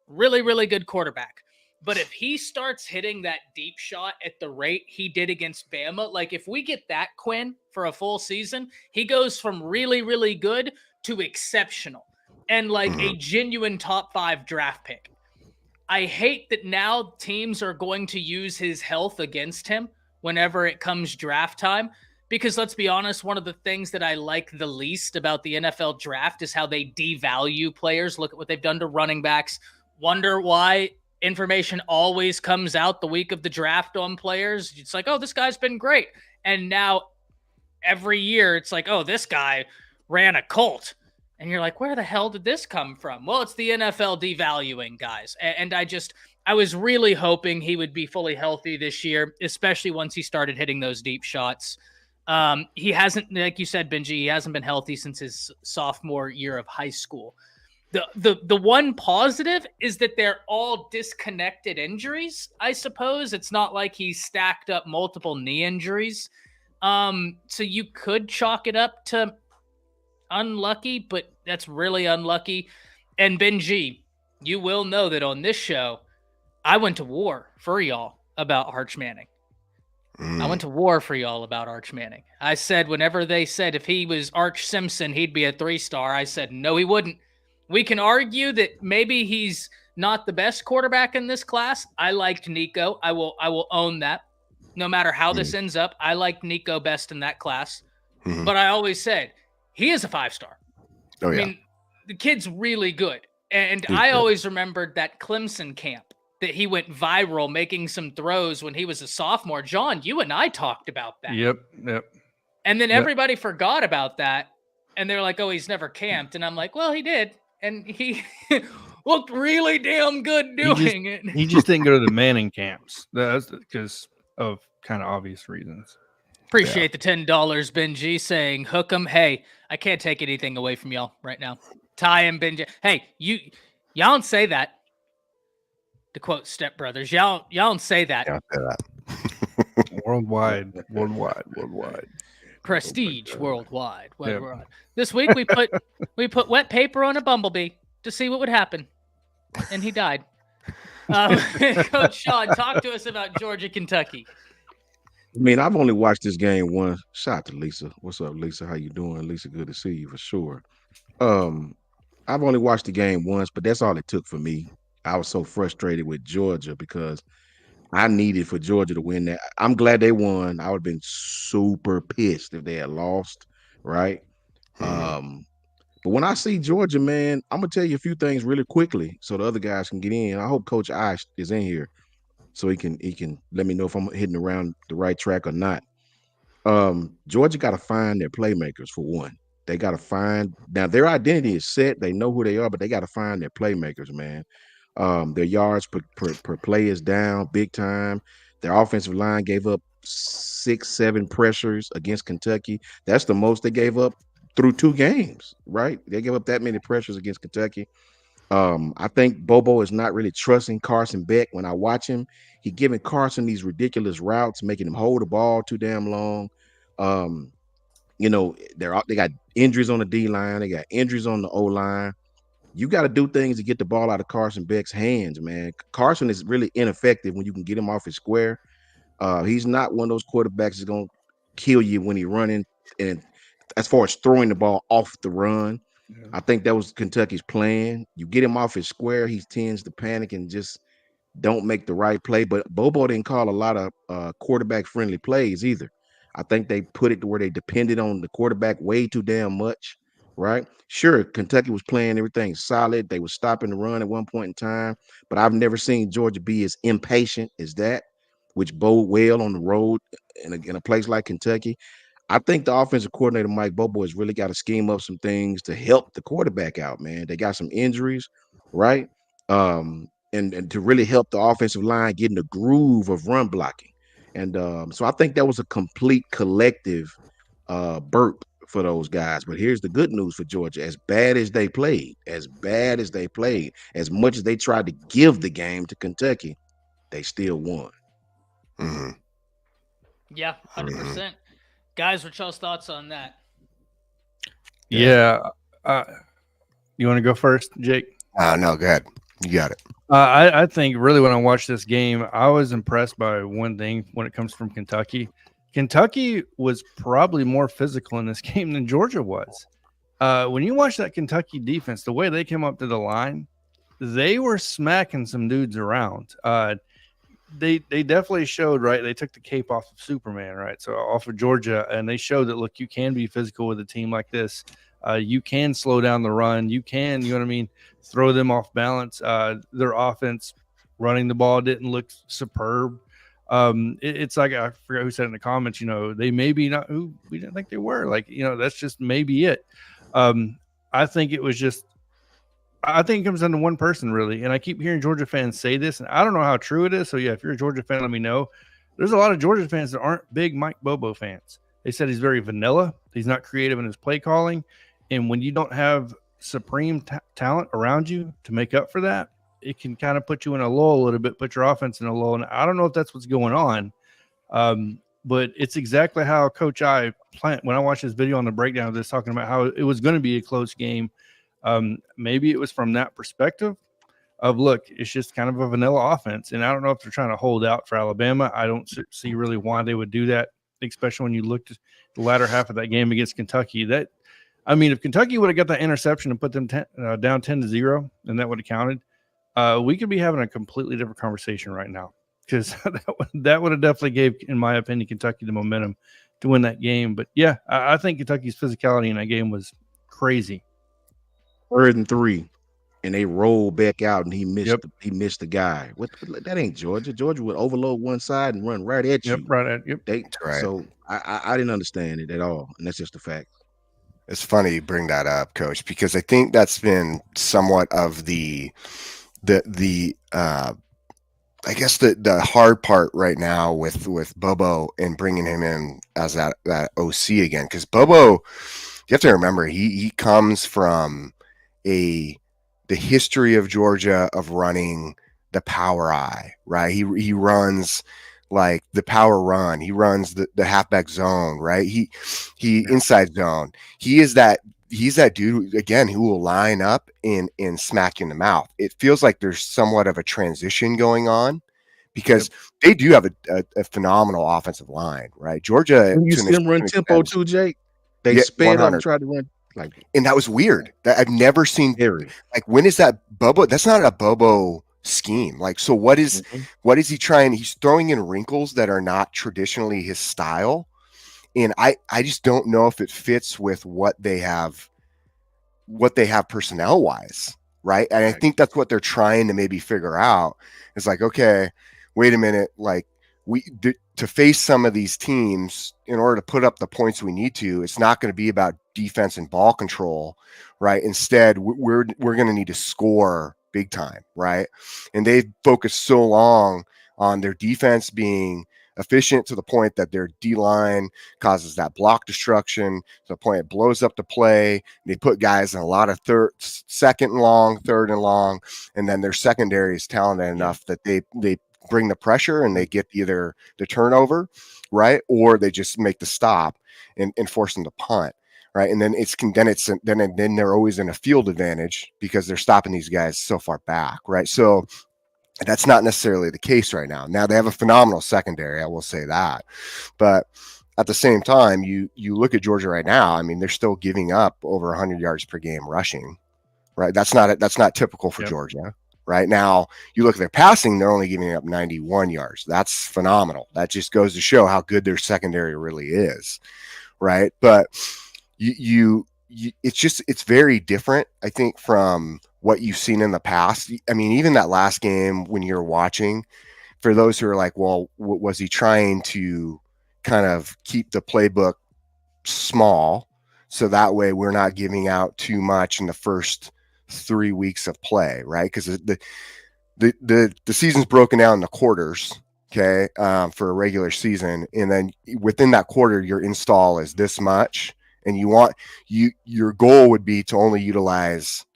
Really, really good quarterback. But if he starts hitting that deep shot at the rate he did against Bama, like if we get that Quinn for a full season, he goes from really, really good to exceptional and like a genuine top 5 draft pick. I hate that now teams are going to use his health against him whenever it comes draft time. Because let's be honest, one of the things that I like the least about the NFL draft is how they devalue players. Look at what they've done to running backs. Wonder why information always comes out the week of the draft on players. It's like, oh, this guy's been great. And now every year it's like, oh, this guy ran a cult. And you're like, where the hell did this come from? Well, it's the NFL devaluing guys. And I was really hoping he would be fully healthy this year, especially once he started hitting those deep shots. He hasn't, like you said, Benji, he hasn't been healthy since his sophomore year of high school. The one positive is that they're all disconnected injuries, I suppose. It's not like he's stacked up multiple knee injuries. So you could chalk it up to unlucky, but that's really unlucky. And Benji, you will know that on this show, I went to war for y'all about Arch Manning. I went to war for y'all about Arch Manning. I said whenever they said if he was Arch Simpson, he'd be a 3-star. I said, no, he wouldn't. We can argue that maybe he's not the best quarterback in this class. I liked Nico. I will own that. No matter how this ends up, I liked Nico best in that class. But I always said, he is a 5-star. Oh, yeah. I mean, the kid's really good. And I always remembered that Clemson camp that he went viral making some throws when he was a sophomore. John, you and I talked about that. Yep. And then everybody forgot about that. And they're like, oh, he's never camped. And I'm like, well, he did. And he looked really damn good doing it. He just didn't go to the Manning camps. That's because of kind of obvious reasons. Appreciate the $10, Benji, saying hook 'em. Hey, I can't take anything away from y'all right now. Ty and Benji. Hey, y'all don't say that. To quote Step Brothers, y'all don't say that. Don't say that. Worldwide. Prestige worldwide. Yep. This week we put wet paper on a bumblebee to see what would happen, and he died. Coach Sean, talk to us about Georgia, Kentucky. I mean, I've only watched this game once. Shout out to Lisa. What's up, Lisa? How you doing? Lisa, good to see you for sure. I've only watched the game once, but that's all it took for me. I was so frustrated with Georgia because I needed for Georgia to win that. I'm glad they won. I would have been super pissed if they had lost, right? But when I see Georgia, man, I'm gonna tell you a few things really quickly so the other guys can get in. I hope Coach Ice is in here so he can let me know if I'm hitting around the right track or not. Georgia got to find their playmakers for one. They got to find now their identity is set. They know who they are, but they got to find their playmakers, man. Their yards per play is down big time. Their offensive line gave up 6-7 pressures against Kentucky. That's the most they gave up through 2 games, right? They gave up that many pressures against Kentucky. I think Bobo is not really trusting Carson Beck. When I watch him, he giving Carson these ridiculous routes, making him hold the ball too damn long. You know, they got injuries on the D line, they got injuries on the O line. You got to do things to get the ball out of Carson Beck's hands, man. Carson is really ineffective when you can get him off his square. He's not one of those quarterbacks that's gonna kill you when he's running. And as far as throwing the ball off the run, I think that was Kentucky's plan. You get him off his square, he tends to panic and just don't make the right play. But Bobo didn't call a lot of quarterback-friendly plays either. I think they put it to where they depended on the quarterback way too damn much, right? Sure, Kentucky was playing everything solid. They were stopping the run at one point in time, but I've never seen Georgia be as impatient as that, which bode well on the road in a place like Kentucky. I think the offensive coordinator, Mike Bobo, has really got to scheme up some things to help the quarterback out, man. They got some injuries, right? And to really help the offensive line get in the groove of run blocking. And so I think that was a complete collective burp for those guys. But here's the good news for Georgia. As bad as they played, as much as they tried to give the game to Kentucky, they still won. Yeah, 100%. Guys, what's y'all's thoughts on that? Yeah. You want to go first, Jake? No, go ahead. You got it. I think really when I watched this game, I was impressed by one thing when it comes from Kentucky. Kentucky was probably more physical in this game than Georgia was. When you watch that Kentucky defense, the way they came up to the line, they were smacking some dudes around. They definitely showed, right? They took the cape off of Superman, right? So off of Georgia, and they showed that, look, you can be physical with a team like this. You can slow down the run. You can, you know what I mean, throw them off balance. Their offense running the ball didn't look superb. It's like, I forgot who said in the comments, you know, they may be not who we didn't think they were. Like, you know, that's just maybe it. I think it was just, I think it comes down to one person, really. And I keep hearing Georgia fans say this, and I don't know how true it is. So, yeah, if you're a Georgia fan, let me know. There's a lot of Georgia fans that aren't big Mike Bobo fans. They said he's very vanilla. He's not creative in his play calling. And when you don't have supreme talent around you to make up for that, it can kind of put you in a lull a little bit, put your offense in a lull. And I don't know if that's what's going on. But it's exactly how Coach I planned. When I watched this video on the breakdown of this, talking about how it was going to be a close game. Maybe it was from that perspective of, look, it's just kind of a vanilla offense. And I don't know if they're trying to hold out for Alabama. I don't see really why they would do that, especially when you looked at the latter half of that game against Kentucky. If Kentucky would have got that interception and put them down 10-0, and that would have counted, we could be having a completely different conversation right now, because that would have definitely gave, in my opinion, Kentucky the momentum to win that game. But yeah, I think Kentucky's physicality in that game was crazy. 3rd and 3, and they rolled back out, and he missed the guy. What? That ain't Georgia. Georgia would overload one side and run right at you. Right. So I didn't understand it at all, and that's just a fact. It's funny you bring that up, Coach, because I think that's been somewhat of the I guess the hard part right now with Bobo and bringing him in as that OC again, because Bobo, you have to remember he comes from the history of Georgia of running the power I, right? He runs like the power run. He runs the halfback zone, right? He inside zone. He's that dude again who will line up and smack you in the mouth. It feels like there's somewhat of a transition going on because they do have a phenomenal offensive line, right? Georgia, When you see them run tempo too, Jake, they sped up and tried to run like, and that was weird. That I've never seen. Harry. Like, when is that Bobo? That's not a Bobo scheme. Like, so what is he trying? He's throwing in wrinkles that are not traditionally his style, and I just don't know if it fits with what they have personnel wise, right? And I think that's what they're trying to maybe figure out. It's like, okay, wait a minute, like to face some of these teams in order to put up the points we need to, it's not going to be about defense and ball control, right? Instead, we're going to need to score big time, right? And they've focused so long on their defense being efficient to the point that their D-line causes that block destruction to the point it blows up the play. They put guys in a lot of second and long, third and long, and then their secondary is talented enough that they bring the pressure and they get either the turnover, right, or they just make the stop and force them to punt, right? And then then they're always in a field advantage because they're stopping these guys so far back, right? So that's not necessarily the case right now. Now they have a phenomenal secondary, I will say that, but at the same time, you look at Georgia right now. I mean, they're still giving up over 100 yards per game rushing, right? That's not typical for Georgia. Right now, you look at their passing, they're only giving up 91 yards. That's phenomenal. That just goes to show how good their secondary really is, right? But it's very different, I think, from what you've seen in the past. I mean, even that last game when you're watching, for those who are like, well, was he trying to kind of keep the playbook small so that way we're not giving out too much in the first 3 weeks of play, right? Because the season's broken down into quarters, okay, for a regular season, and then within that quarter, your install is this much, and your goal would be to only utilize,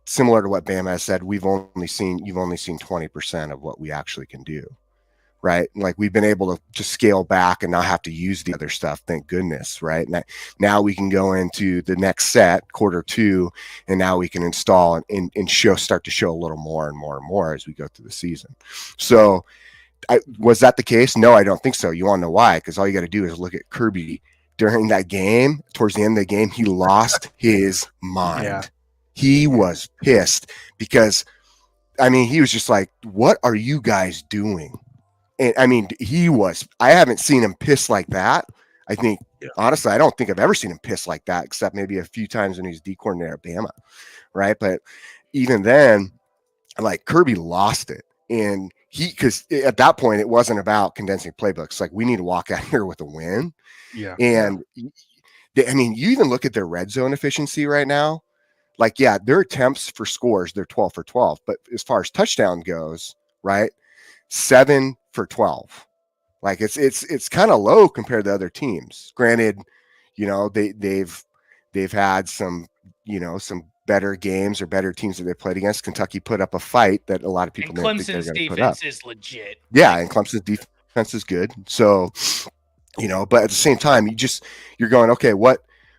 similar to what Bama has said, you've only seen 20% of what we actually can do, right? Like, we've been able to stale back and not have to use the other stuff. Thank goodness. Right. And now we can go into the next set, quarter 2, and now we can install and start to show a little more and more and more as we go through the season. So was that the case? No, I don't think so. You want to know why? Because all you got to do is look at Kirby during that game. Towards the end of the game, he lost his mind. Yeah. He was pissed because, I mean, he was just like, what are you guys doing? And I mean, I haven't seen him piss like that. I think, honestly, I don't think I've ever seen him piss like that, except maybe a few times when he was D coordinator at Bama. Right. But even then, like, Kirby lost it. And because at that point, it wasn't about condensing playbooks. Like, we need to walk out here with a win. Yeah. And I mean, you even look at their red zone efficiency right now. Like, yeah, their attempts for scores, they're 12 for 12. But as far as touchdown goes, right, 7 for 12. Like, it's kind of low compared to other teams. Granted, you know, they've had some better games or better teams that they played against. Kentucky put up a fight that a lot of people didn't think they're going to put up. Clemson's defense is legit. Yeah, and Clemson's defense is good. So, you know, but at the same time, you're going, okay,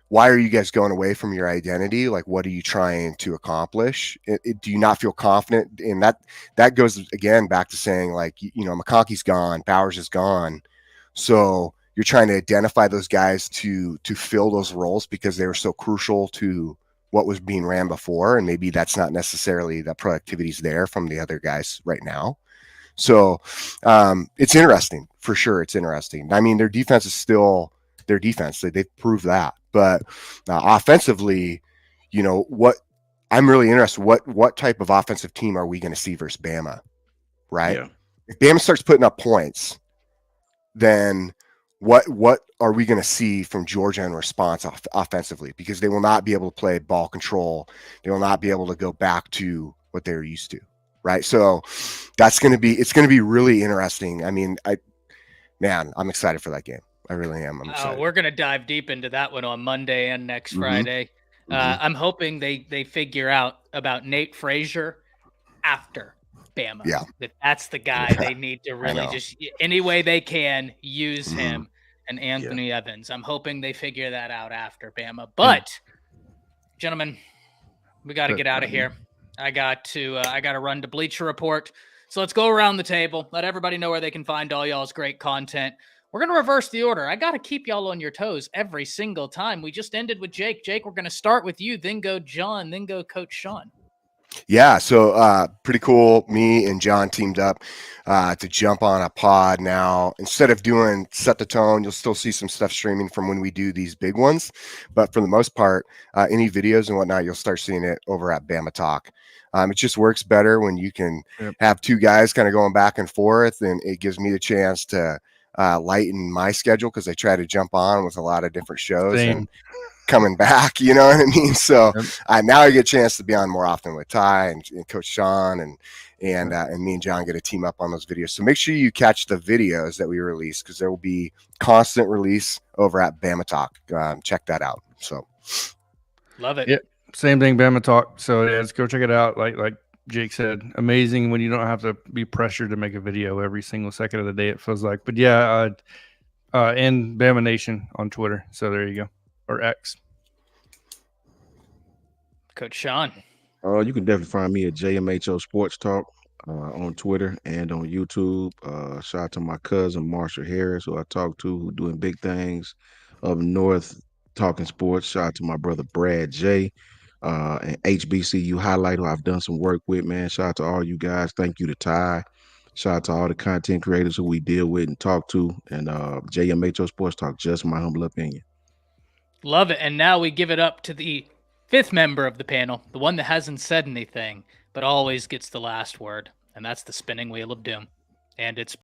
why are you guys going away from your identity? Like, what are you trying to accomplish? Do you not feel confident? And that goes again back to saying, like, you know, McConkey's gone, Bowers is gone. So you're trying to identify those guys to fill those roles because they were so crucial to what was being ran before. And maybe that's not necessarily that productivity's there from the other guys right now. So it's interesting, for sure. It's interesting. I mean, their defense is still their defense. They've proved that. But offensively, you know, what I'm really interested, what type of offensive team are we going to see versus Bama, right? Yeah. If Bama starts putting up points, then what are we going to see from Georgia in response offensively? Because they will not be able to play ball control. They will not be able to go back to what they were used to, right? So it's going to be really interesting. I mean, I'm excited for that game. I really am. I'm excited. We're going to dive deep into that one on Monday and next Friday. I'm hoping they figure out about Nate Frazier after Bama. Yeah. That's the guy they need to really just any way they can use him, and Anthony Evans. I'm hoping they figure that out after Bama. But gentlemen, we got to get out of here. I got to run to Bleacher Report. So let's go around the table. Let everybody know where they can find all y'all's great content. We're going to reverse the order. I got to keep y'all on your toes every single time. We just ended with Jake. Jake, we're going to start with you, then go John, then go Coach Sean. Yeah, so pretty cool. Me and John teamed up to jump on a pod now. Instead of doing Set the Tone, you'll still see some stuff streaming from when we do these big ones. But for the most part, any videos and whatnot, you'll start seeing it over at Bama Talk. It just works better when you can have two guys kind of going back and forth, and it gives me the chance to lighten my schedule because I try to jump on with a lot of different shows and coming back, you know what I mean? So now I get a chance to be on more often with Ty and Coach Sean and me and John get to team up on those videos. So make sure you catch the videos that we release because there will be constant release over at Bama Talk. Check that out. So love it. Yeah, same thing, Bama Talk. So let's go check it out. Like Jake said, amazing when you don't have to be pressured to make a video every single second of the day, it feels like. But yeah, and Bama Nation on Twitter. So there you go. Or X. Coach Sean. You can definitely find me at JMHO Sports Talk on Twitter and on YouTube. Shout out to my cousin Marshall Harris, who I talk to, who doing big things up north talking sports. Shout out to my brother Brad J. And HBCU Highlight, who I've done some work with, man. Shout out to all you guys. Thank you to Ty. Shout out to all the content creators who we deal with and talk to. And JMHO Sports Talk, just my humble opinion. Love it. And now we give it up to the fifth member of the panel, the one that hasn't said anything, but always gets the last word. And that's the spinning wheel of doom. And it's